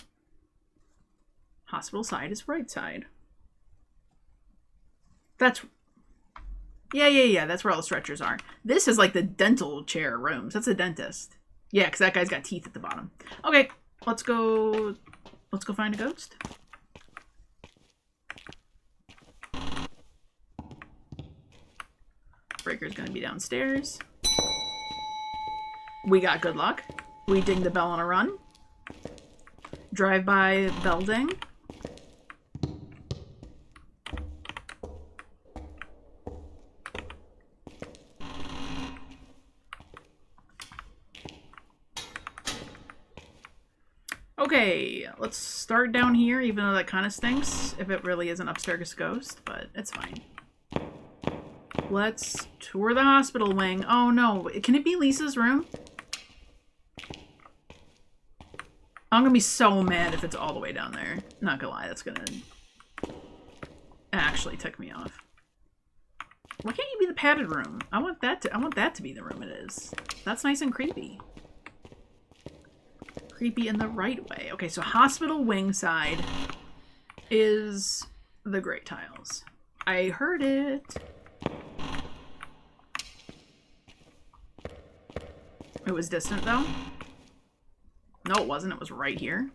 Hospital side is right side. That's... Yeah. That's where all the stretchers are. This is like the dental chair rooms. That's a dentist. Yeah, because that guy's got teeth at the bottom. Okay, let's go find a ghost. Breaker's gonna be downstairs. We got good luck. We ding the bell on a run. Drive-by bell ding. Okay, let's start down here, even though that kind of stinks, if it really is an upstairs ghost, but it's fine. Let's tour the hospital wing. Oh no, can it be Lisa's room? I'm gonna be so mad if it's all the way down there. Not gonna lie, that's gonna actually tick me off. Why can't you be the padded room? I want that to be the room it is. That's nice and creepy. Creepy in the right way. Okay, so hospital wing side is the great tiles. I heard it. It was distant though. No, it wasn't. It was right here.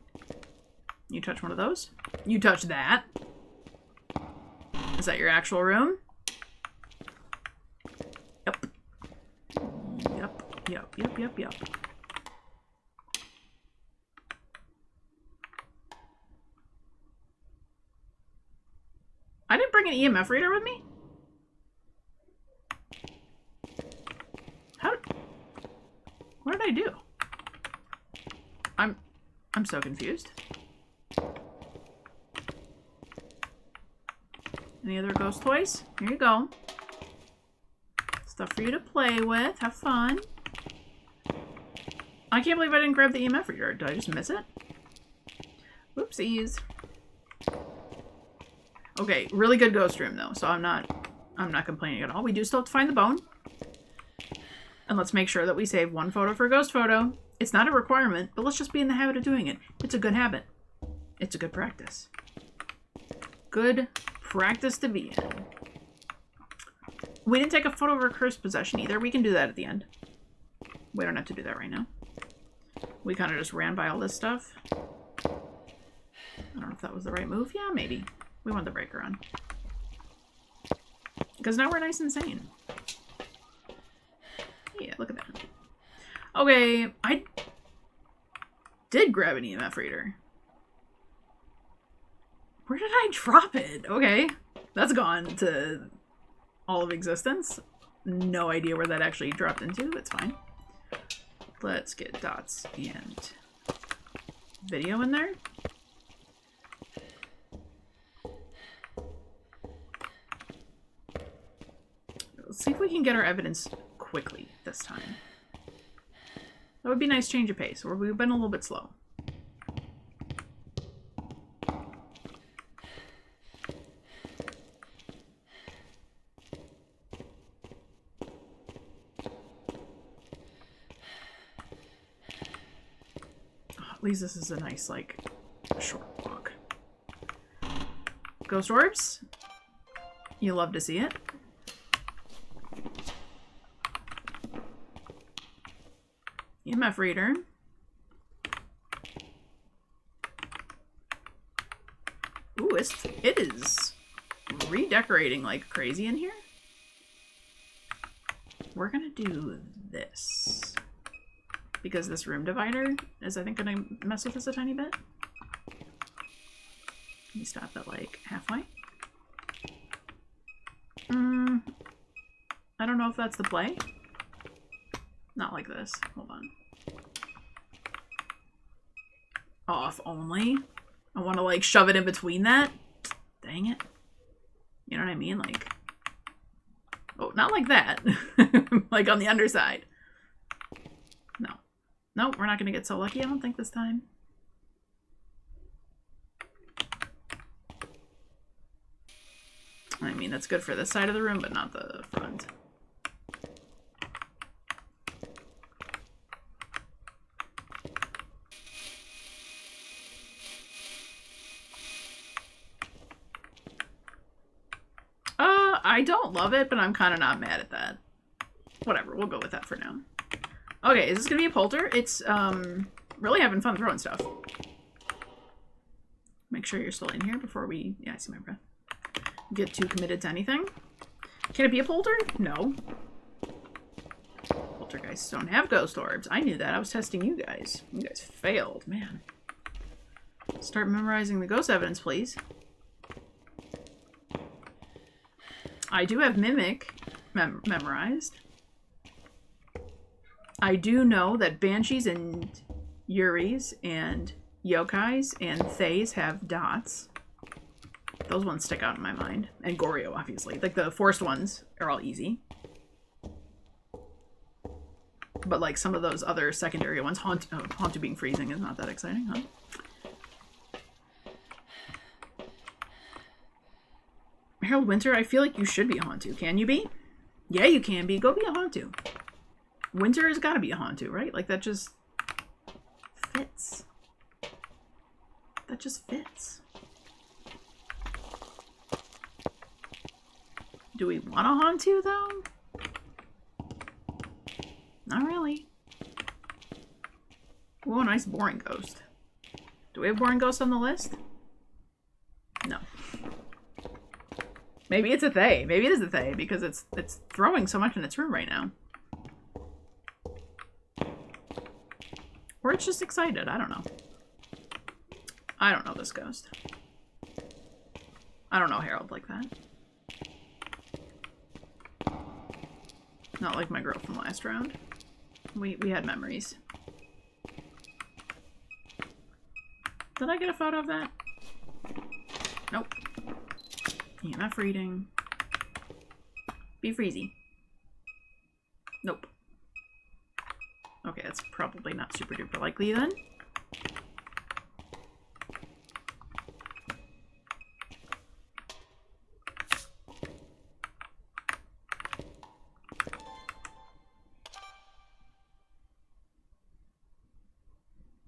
You touch one of those. You touch that. Is that your actual room? Yep. Yep. I didn't bring an EMF reader with me? What did I do? I'm so confused. Any other ghost toys? Here you go. Stuff for you to play with. Have fun. I can't believe I didn't grab the EMF reader. Did I just miss it? Whoopsies. Okay, really good ghost room though, so I'm not complaining at all. We do still have to find the bone. And let's make sure that we save one photo for a ghost photo. It's not a requirement, but let's just be in the habit of doing it. It's a good habit. It's a good practice. Good practice to be in. We didn't take a photo of our cursed possession either. We can do that at the end. We don't have to do that right now. We kind of just ran by all this stuff. I don't know if that was the right move. Yeah, maybe. We want the breaker on. Because now we're nice and sane. Yeah, look at that. Okay, I did grab an EMF reader. Where did I drop it? Okay, that's gone to all of existence. No idea where that actually dropped into. It's fine. Let's get dots and video in there. Let's see if we can get our evidence quickly this time. That would be a nice change of pace, or we've been a little bit slow. At least this is a nice, like, short walk. Ghost orbs. You love to see it. EMF reader. Ooh, it is redecorating like crazy in here. We're gonna do this. Because this room divider is, I think, gonna mess with us a tiny bit. Can we stop at, like, halfway? I don't know if that's the play. Not like this. Hold on. Off only? I want to, like, shove it in between that? Dang it. You know what I mean? Like... Oh, not like that. Like, on the underside. No. Nope, we're not going to get so lucky, I don't think, this time. I mean, that's good for this side of the room, but not the front. I don't love it, but I'm kind of not mad at that. Whatever, we'll go with that for now. Okay, is this gonna be a polter? It's, really having fun throwing stuff. Make sure you're still in here before we... Yeah, I see my breath. Get too committed to anything. Can it be a polter? No. Poltergeists don't have ghost orbs. I knew that. I was testing you guys. You guys failed, man. Start memorizing the ghost evidence, please. I do have Mimic memorized. I do know that Banshees and Yuris and Yokais and Thays have dots. Those ones stick out in my mind. And Goryo, obviously. Like, the forced ones are all easy. But, like, some of those other secondary ones, Hauntu being freezing is not that exciting, huh? Harold Winter, I feel like you should be a Hauntu. Can you be? Yeah, you can be. Go be a Hauntu. Winter has got to be a Hauntu, right? Like, that just fits. That just fits. Do we want a Hauntu, though? Not really. Ooh, a nice boring ghost. Do we have boring ghost on the list? No. Maybe it's a Thay. Maybe it is a Thay because it's throwing so much in its room right now. Or it's just excited. I don't know. I don't know this ghost. I don't know Harold like that. Not like my girl from last round. We had memories. Did I get a photo of that? Nope. EMF reading. Be freezy. Nope. Okay, that's probably not super duper likely then.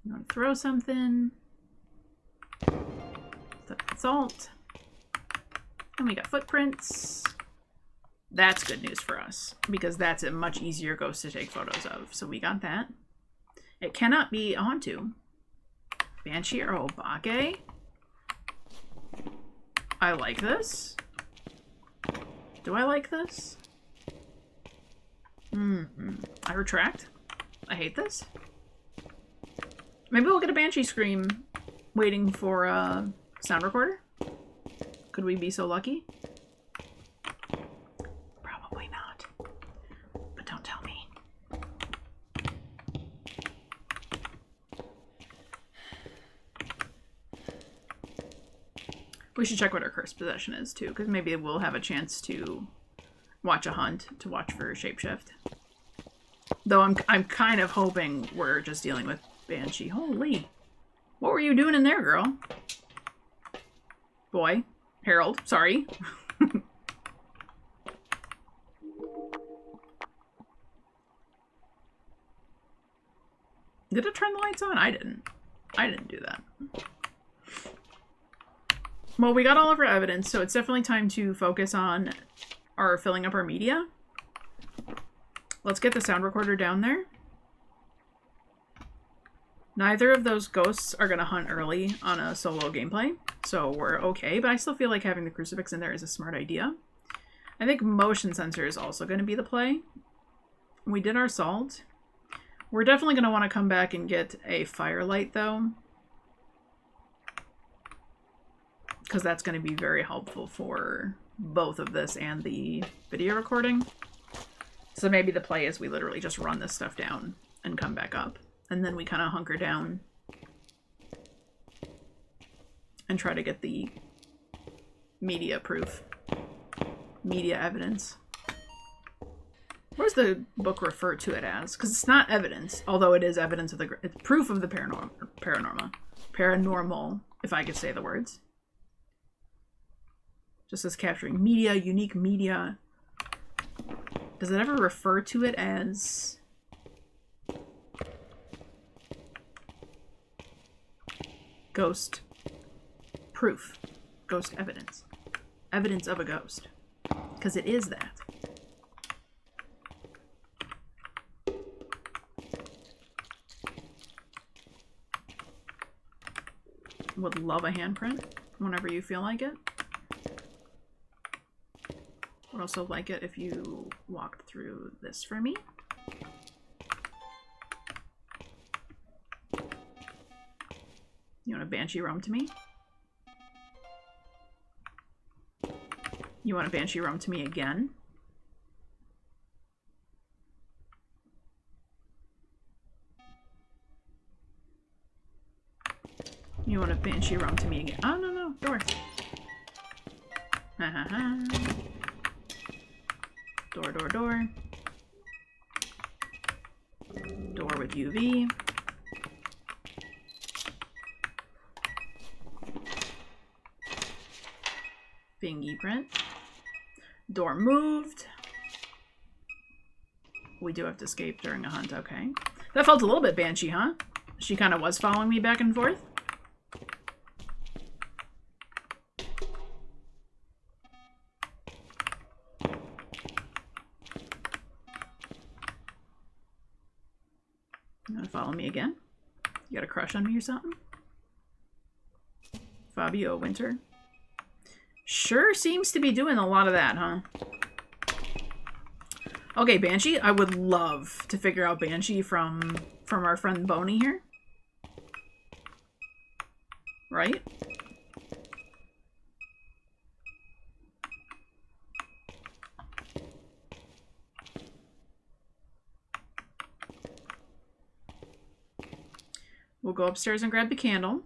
You want to throw something? Salt. And we got footprints. That's good news for us, because that's a much easier ghost to take photos of. So we got that. It cannot be a Hauntu. Banshee or Obake. I like this. Do I like this? I retract. I hate this. Maybe we'll get a Banshee scream waiting for a sound recorder. Could we be so lucky? Probably not. But don't tell me. We should check what our cursed possession is too, because maybe we'll have a chance to watch a hunt, to watch for shapeshift. Though I'm kind of hoping we're just dealing with Banshee. Holy. What were you doing in there, girl? Boy. Harold. Sorry. Did it turn the lights on? I didn't. I didn't do that. Well, we got all of our evidence, so it's definitely time to focus on our filling up our media. Let's get the sound recorder down there. Neither of those ghosts are going to hunt early on a solo gameplay, so we're okay, but I still feel like having the crucifix in there is a smart idea. I think motion sensor is also going to be the play. We did our salt. We're definitely going to want to come back and get a firelight, though, because that's going to be very helpful for both of this and the video recording. So maybe the play is we literally just run this stuff down and come back up. And then we kind of hunker down and try to get the media proof, media evidence. What does the book refer to it as? Because it's not evidence, although it is evidence of the, it's proof of the paranormal, if I could say the words. Just as capturing media, unique media. Does it ever refer to it as ghost proof, ghost evidence, evidence of a ghost? Because it is that. Would love a handprint whenever you feel like it. Would also like it if you walked through this for me. You want a Banshee roam to me? You want a Banshee roam to me again? You want a Banshee roam to me again? Oh, no, no, door. Ha ha ha. Door, door, door. Door with UV. Bingy print. Door moved. We do have to escape during a hunt, okay. That felt a little bit Banshee, huh? She kind of was following me back and forth. You want to follow me again? You got a crush on me or something? Fabio Winter. Sure seems to be doing a lot of that, huh? Okay, Banshee. I would love to figure out Banshee from our friend Boney here. Right? We'll go upstairs and grab the candle.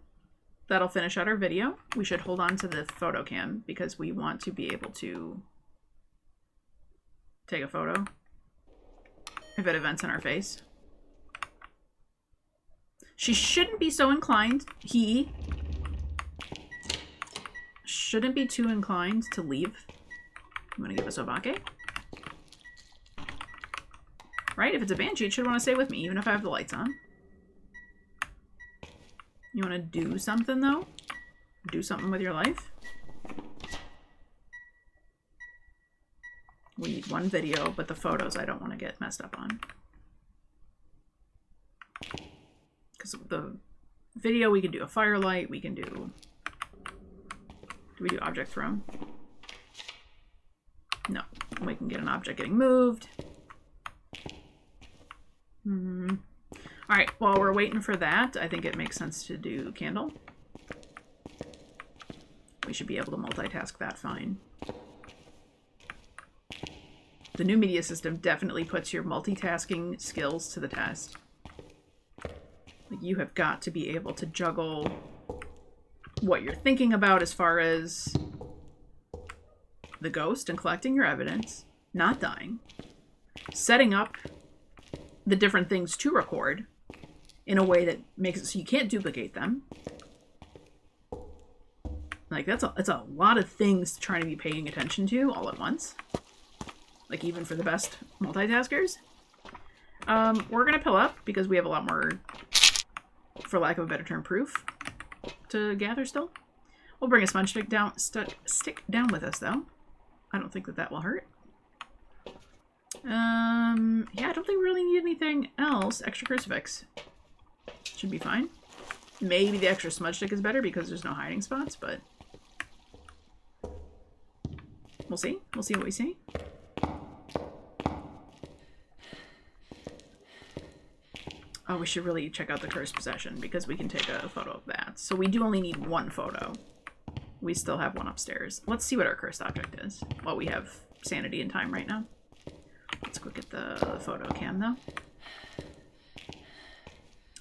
That'll finish out our video. We should hold on to the photo cam because we want to be able to take a photo if it events in our face. She shouldn't be so inclined. He shouldn't be too inclined to leave. You want to give us Obake? Right? If it's a Banshee, it should want to stay with me, even if I have the lights on. You want to do something, though? Do something with your life? We need one video, but the photos I don't want to get messed up on. Because the video, we can do a firelight, we can do... Do we do object thrown? No. We can get an object getting moved. Alright, while we're waiting for that, I think it makes sense to do candle. We should be able to multitask that fine. The new media system definitely puts your multitasking skills to the test. Like, you have got to be able to juggle what you're thinking about as far as the ghost and collecting your evidence, not dying, setting up the different things to record in a way that makes it so you can't duplicate them. Like, that's a lot of things to try to be paying attention to all at once. Like, even for the best multitaskers. We're gonna pill up because we have a lot more, for lack of a better term, proof to gather still. We'll bring a sponge stick down with us, though. I don't think that will hurt. Yeah, I don't think we really need anything else. Extra crucifix should be fine. Maybe the extra smudge stick is better because there's no hiding spots, but we'll see. We'll see what we see. Oh, we should really check out the cursed possession because we can take a photo of that. So we do only need one photo. We still have one upstairs. Let's see what our cursed object is while we have sanity and time right now. Let's go get the photo cam, though.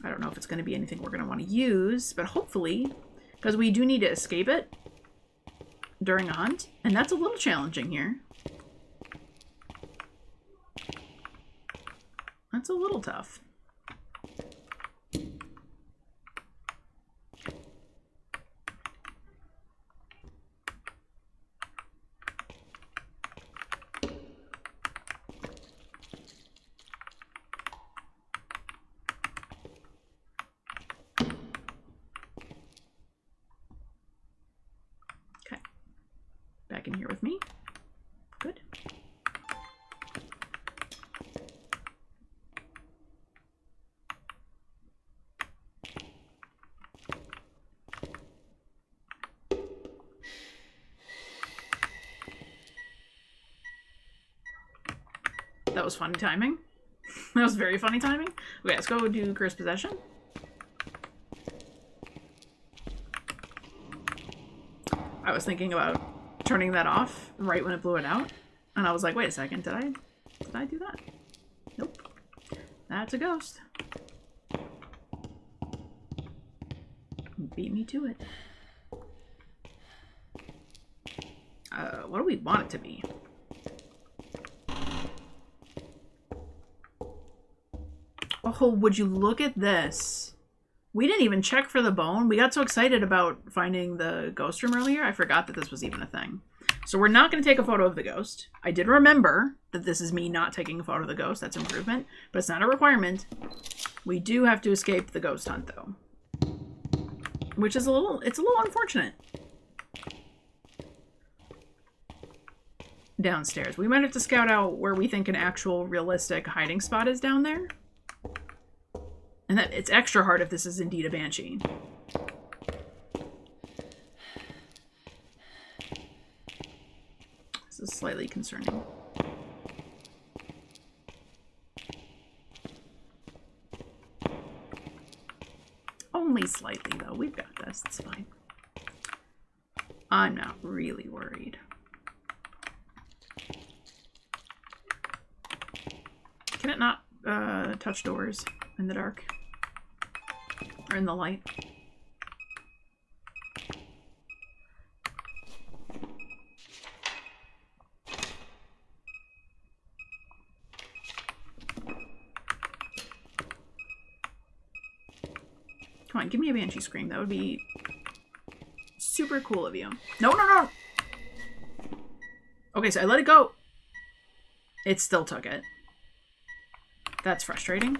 I don't know if it's going to be anything we're going to want to use, but hopefully, because we do need to escape it during a hunt, and that's a little challenging here. That's a little tough. Back in here with me. Good. That was funny timing. That was very funny timing. Okay, let's go do Cursed Possession. I was thinking about turning that off right when it blew it out, and I was like, wait a second, did I do that? Nope. That's a ghost. Beat me to it. What do we want it to be? Oh, would you look at this? We didn't even check for the bone. We got so excited about finding the ghost room earlier, I forgot that this was even a thing. So we're not going to take a photo of the ghost. I did remember that this is me not taking a photo of the ghost. That's improvement, but it's not a requirement. We do have to escape the ghost hunt, though. Which is it's a little unfortunate. Downstairs. We might have to scout out where we think an actual realistic hiding spot is down there. And that it's extra hard if this is indeed a banshee. This is slightly concerning. Only slightly, though. We've got this. It's fine. I'm not really worried. Can it not touch doors in the dark? Or in the light? Come on, give me a banshee scream. That would be super cool of you. No, no, no! Okay, so I let it go. It still took it. That's frustrating.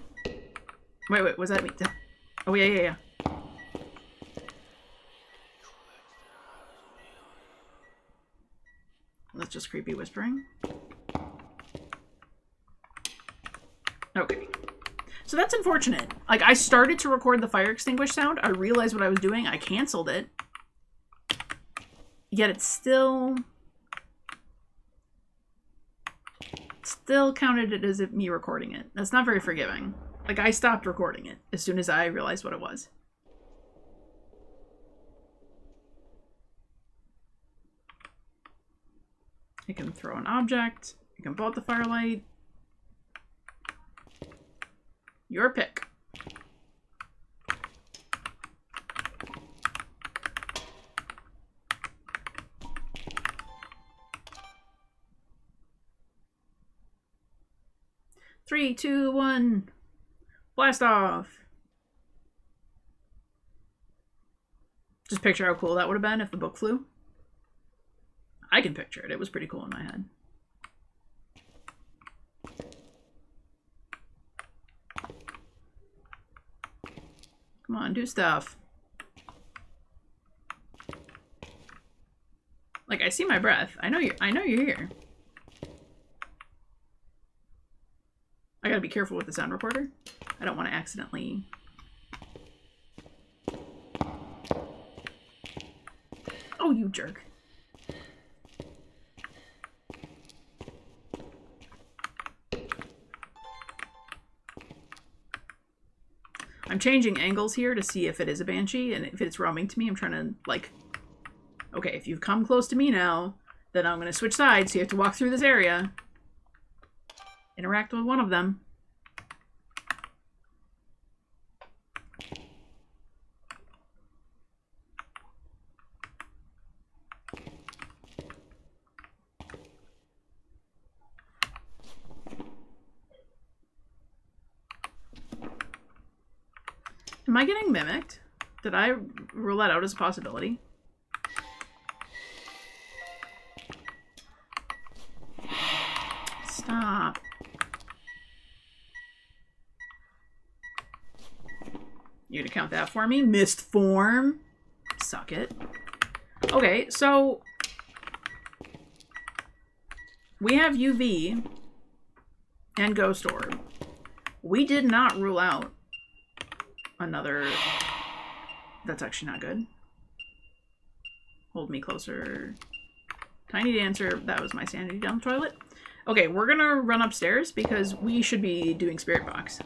Wait, was that me? Oh, yeah. That's just creepy whispering. Okay. So that's unfortunate. Like, I started to record the fire extinguish sound. I realized what I was doing. I canceled it. Yet it's still counted it as me recording it. That's not very forgiving. Like, I stopped recording it as soon as I realized what it was. I can throw an object. I can blow out the firelight. Your pick. Three, two, one. Blast off. Just picture how cool that would have been if the book flew. I can picture it. It was pretty cool in my head. Come on, do stuff. Like, I see my breath. I know you're here. I gotta be careful with the sound recorder. I don't want to accidentally... Oh, you jerk. I'm changing angles here to see if it is a banshee, and if it's roaming to me, I'm trying to, like... Okay, if you've come close to me now, then I'm going to switch sides, so you have to walk through this area. Interact with one of them. Am I getting mimicked? Did I rule that out as a possibility? Stop. You gonna count that for me? Missed form. Suck it. Okay, so we have UV and Ghost Orb. We did not rule out another... That's actually not good. Hold me closer. Tiny Dancer. That was my sanity down the toilet. Okay, we're gonna run upstairs because we should be doing Spirit Box.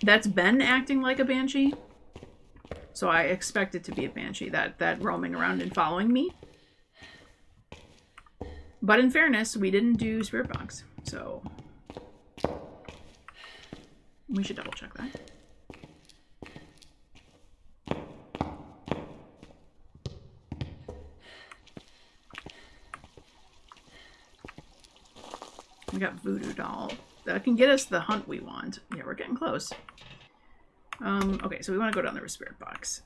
That's Ben acting like a banshee. So I expect it to be a banshee, that roaming around and following me. But in fairness, we didn't do Spirit Box, so we should double check that. We got Voodoo Doll. That can get us the hunt we want. Yeah, we're getting close. Okay, so we want to go down the Spirit Box.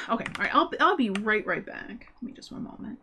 Okay, all right, I'll be right back. Give me just one moment.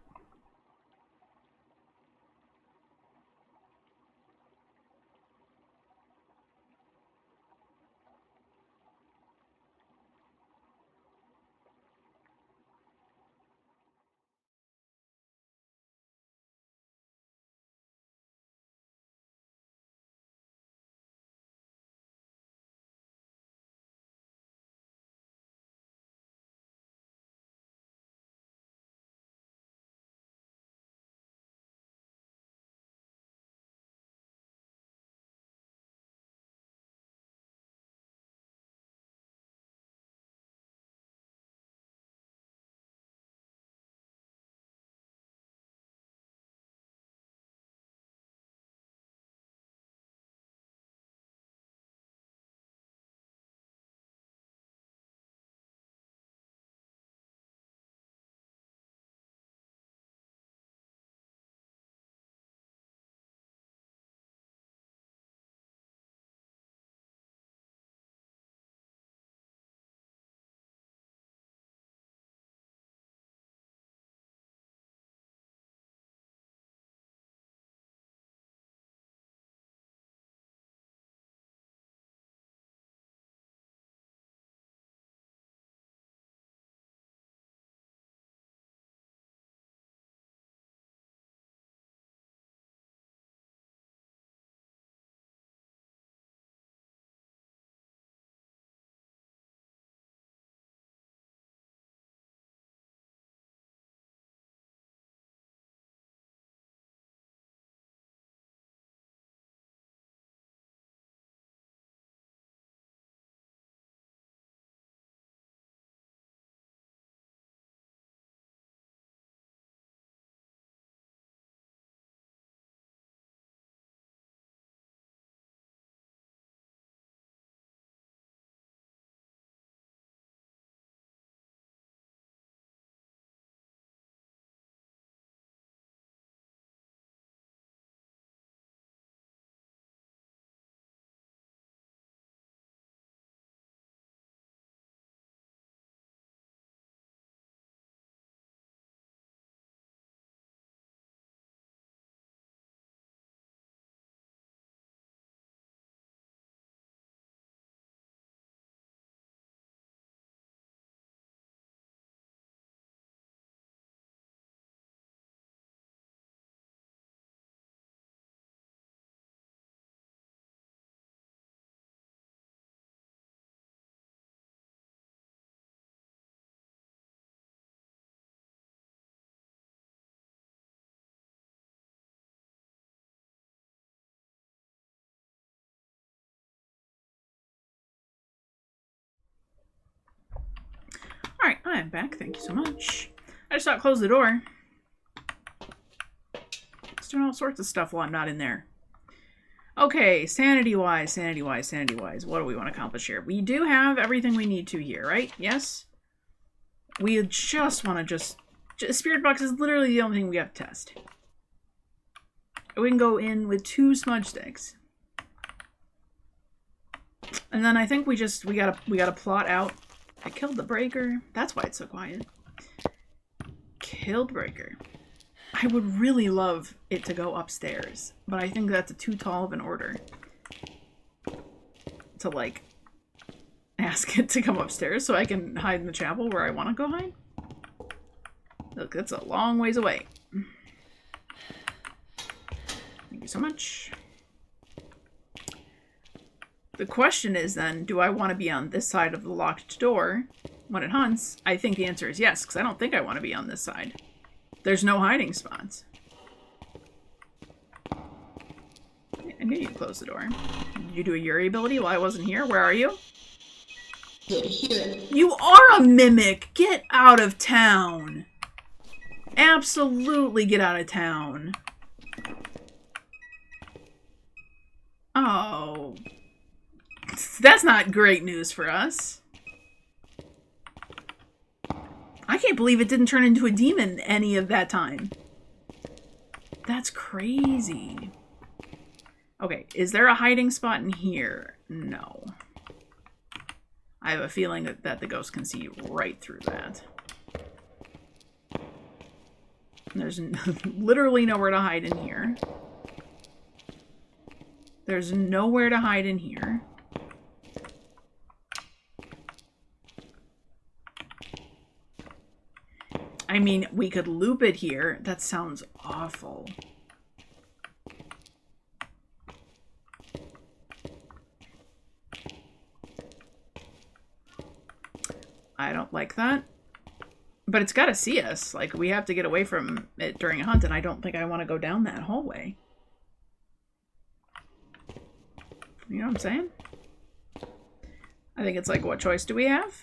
I'm back. Thank you so much. I just thought close the door. It's doing all sorts of stuff while I'm not in there. Okay, sanity-wise, sanity-wise, sanity-wise. What do we want to accomplish here? We do have everything we need to here, right? Yes? We just want to Spirit box is literally the only thing we have to test. We can go in with 2 smudge sticks. And then I think we gotta plot out. I killed the breaker. That's why it's so quiet. Killed breaker. I would really love it to go upstairs, but I think that's too tall of an order to, like, ask it to come upstairs so I can hide in the chapel where I want to go hide. Look, that's a long ways away. Thank you so much. The question is then, do I want to be on this side of the locked door when it hunts? I think the answer is yes, because I don't think I want to be on this side. There's no hiding spots. I knew you'd close the door. Did you do a Yuri ability while I wasn't here? Where are you? Here. You are a mimic! Get out of town! Absolutely get out of town. Oh. That's not great news for us. I can't believe it didn't turn into a demon any of that time. That's crazy. Okay, is there a hiding spot in here? No. I have a feeling that the ghost can see right through that. There's literally nowhere to hide in here. There's nowhere to hide in here. I mean, we could loop it here. That sounds awful. I don't like that. But it's got to see us. Like, we have to get away from it during a hunt, and I don't think I want to go down that hallway. You know what I'm saying? I think it's like, what choice do we have?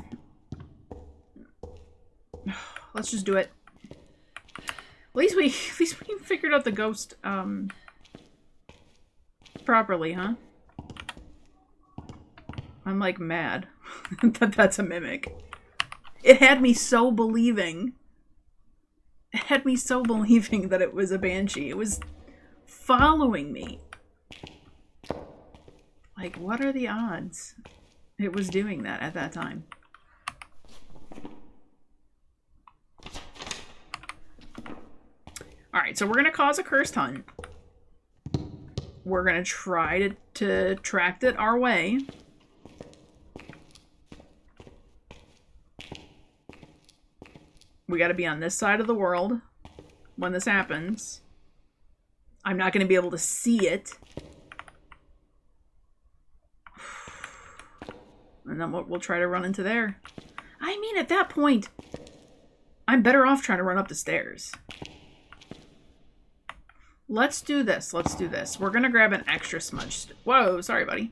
Let's just do it. At least we figured out the ghost properly, huh? I'm like mad that that's a mimic. It had me so believing. It had me so believing that it was a banshee. It was following me. Like, what are the odds it was doing that at that time? Alright, so we're going to cause a cursed hunt. We're going to try to track it our way. We got to be on this side of the world when this happens. I'm not going to be able to see it. And then we'll try to run into there. I mean, at that point, I'm better off trying to run up the stairs. Let's do this. Let's do this. We're going to grab an extra smudge. Whoa, sorry, buddy.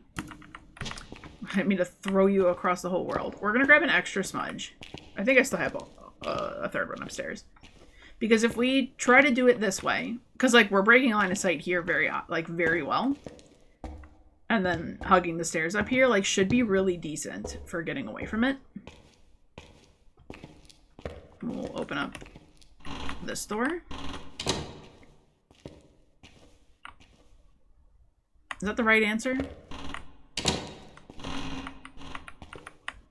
I didn't mean to throw you across the whole world. We're going to grab an extra smudge. I think I still have a third one upstairs. Because if we try to do it this way, because, like, we're breaking line of sight here very well. And then hugging the stairs up here, like, should be really decent for getting away from it. We'll open up this door. Is that the right answer?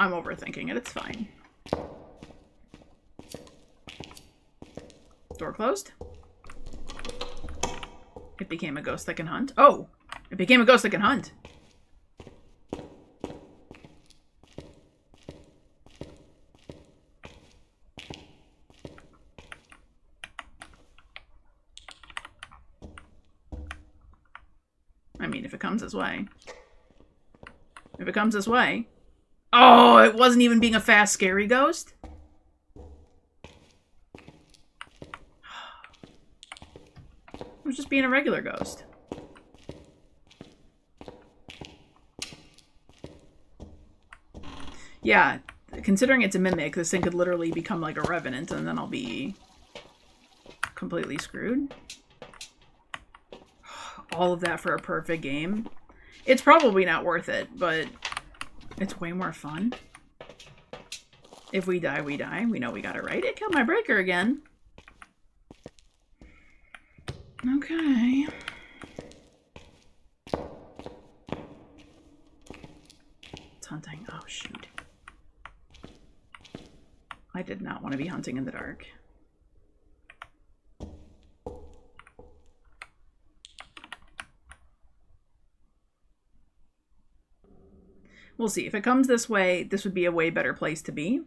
I'm overthinking it. It's fine. Door closed. It became a ghost that can hunt. Oh! It became a ghost that can hunt. I mean, if it comes this way. If it comes this way. Oh, it wasn't even being a fast, scary ghost? It was just being a regular ghost. Yeah, considering it's a mimic, this thing could literally become like a revenant, and then I'll be completely screwed. All of that for a perfect game. It's probably not worth it, but it's way more fun. If we die, we die. We know we got it right. It killed my breaker again. Okay. It's hunting. Oh, shoot. I did not want to be hunting in the dark. We'll see. If it comes this way, this would be a way better place to be.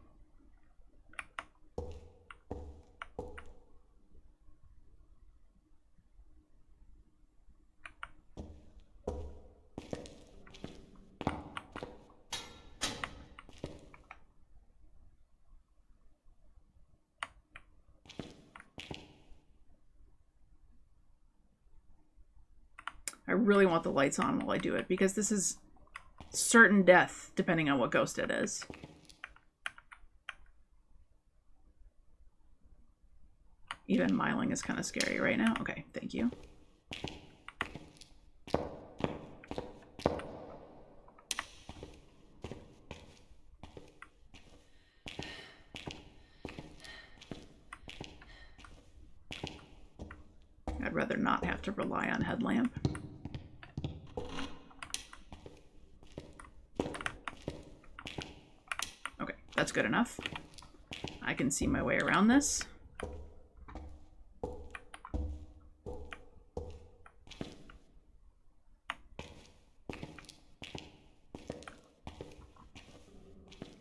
I really want the lights on while I do it, because this is certain death, depending on what ghost it is. Even miling is kind of scary right now. Okay, thank you. I'd rather not have to rely on headlamp. That's good enough. I can see my way around this.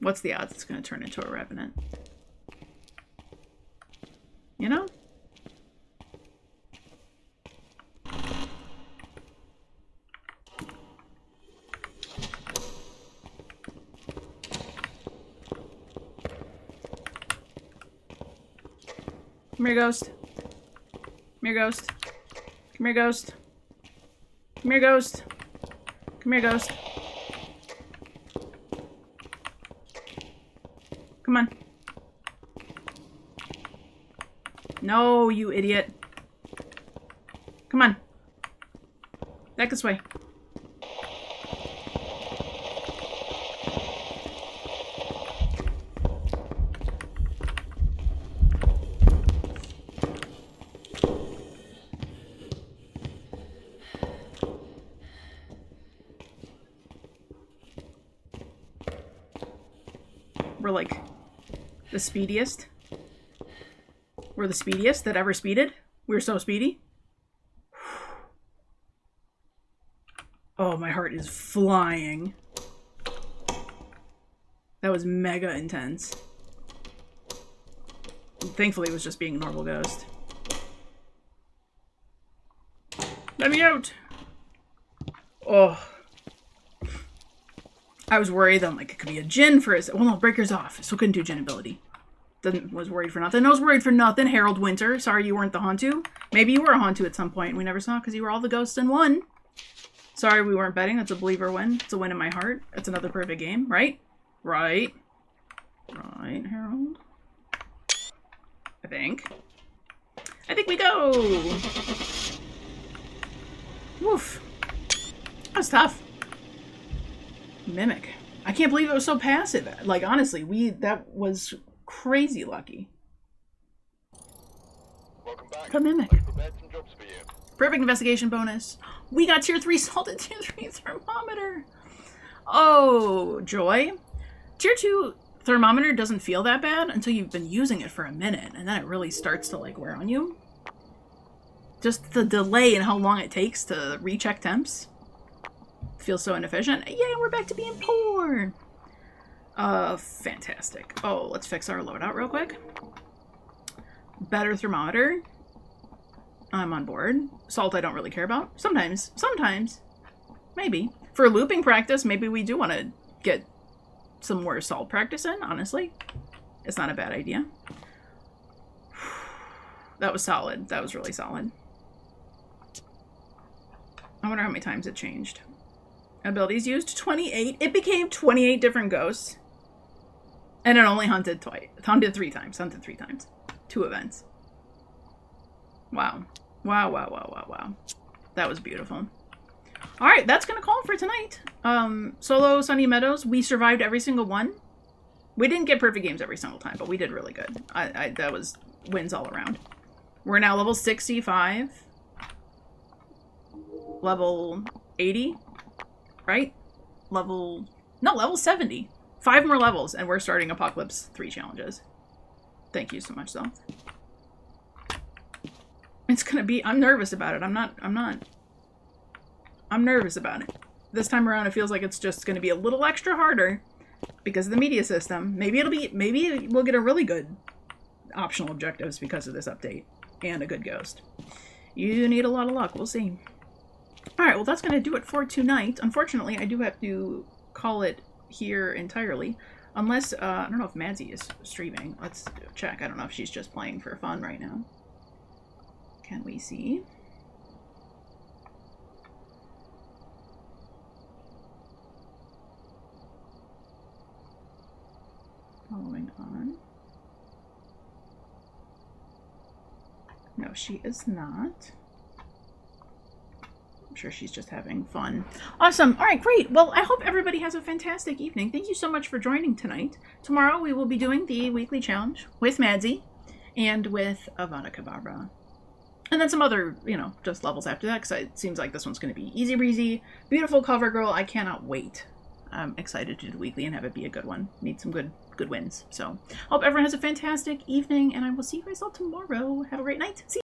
What's the odds it's going to turn into a revenant? You know? Come here, ghost. Come here, ghost. Come here, ghost. Come here, ghost. Come here, ghost. Come on. No, you idiot. Come on. Back this way. We're like the speediest. We're the speediest that ever speeded. We're so speedy. Oh, my heart is flying. That was mega intense. Thankfully, it was just being a normal ghost. Let me out! Oh. I was worried that like it could be a Jinn for his. Well, no, breaker's off, so couldn't do Jinn ability. Was worried for nothing. I was worried for nothing. Harold Winter. Sorry you weren't the Hantu. Maybe you were a Hantu at some point. We never saw because you were all the ghosts in one. Sorry we weren't betting. That's a believer win. It's a win in my heart. It's another perfect game, right? Right. Right, Harold. I think we go. Woof. That was tough. Mimic. I can't believe it was so passive. Like, honestly, that was crazy lucky. Welcome back. A mimic. I've prepared some jobs for you. Perfect investigation bonus. We got tier 3 salted tier 3 thermometer. Oh, joy. Tier 2 thermometer doesn't feel that bad until you've been using it for a minute, and then it really starts to like wear on you. Just the delay in how long it takes to recheck temps. Feels so inefficient. Yeah, we're back to being poor. Fantastic. Oh, let's fix our loadout real quick. Better thermometer. I'm on board. Salt I don't really care about. Sometimes. Maybe. For looping practice, maybe we do want to get some more salt practice in, honestly. It's not a bad idea. That was solid. That was really solid. I wonder how many times it changed. Abilities used 28. It became 28 different ghosts. And it only hunted twice. Hunted 3 times. Hunted 3 times. 2 events. Wow. Wow, wow, wow, wow, wow. That was beautiful. Alright, that's going to call it for tonight. Solo Sunny Meadows, we survived every single one. We didn't get perfect games every single time, but we did really good. That was wins all around. We're now level 65. Level 80. Right? Level 70. 5 more levels, and we're starting Apocalypse 3 challenges. Thank you so much, though. It's gonna be... I'm nervous about it. I'm nervous about it. This time around, it feels like it's just gonna be a little extra harder because of the media system. Maybe we'll get a really good optional objectives because of this update. And a good ghost. You need a lot of luck. We'll see. Alright, well that's gonna do it for tonight. Unfortunately, I do have to call it here entirely. Unless, I don't know if Madzi is streaming. Let's check. I don't know if she's just playing for fun right now. Can we see? Following on. No, she is not. I'm sure she's just having fun. Awesome. All right, great. Well, I hope everybody has a fantastic evening. Thank you so much for joining tonight. Tomorrow we will be doing the weekly challenge with Madzi and with Avada Kedavra. And then some other, you know, just levels after that, because it seems like this one's going to be easy breezy. Beautiful cover girl. I cannot wait. I'm excited to do the weekly and have it be a good one. Need some good wins. So, hope everyone has a fantastic evening, and I will see you guys all tomorrow. Have a great night. See you.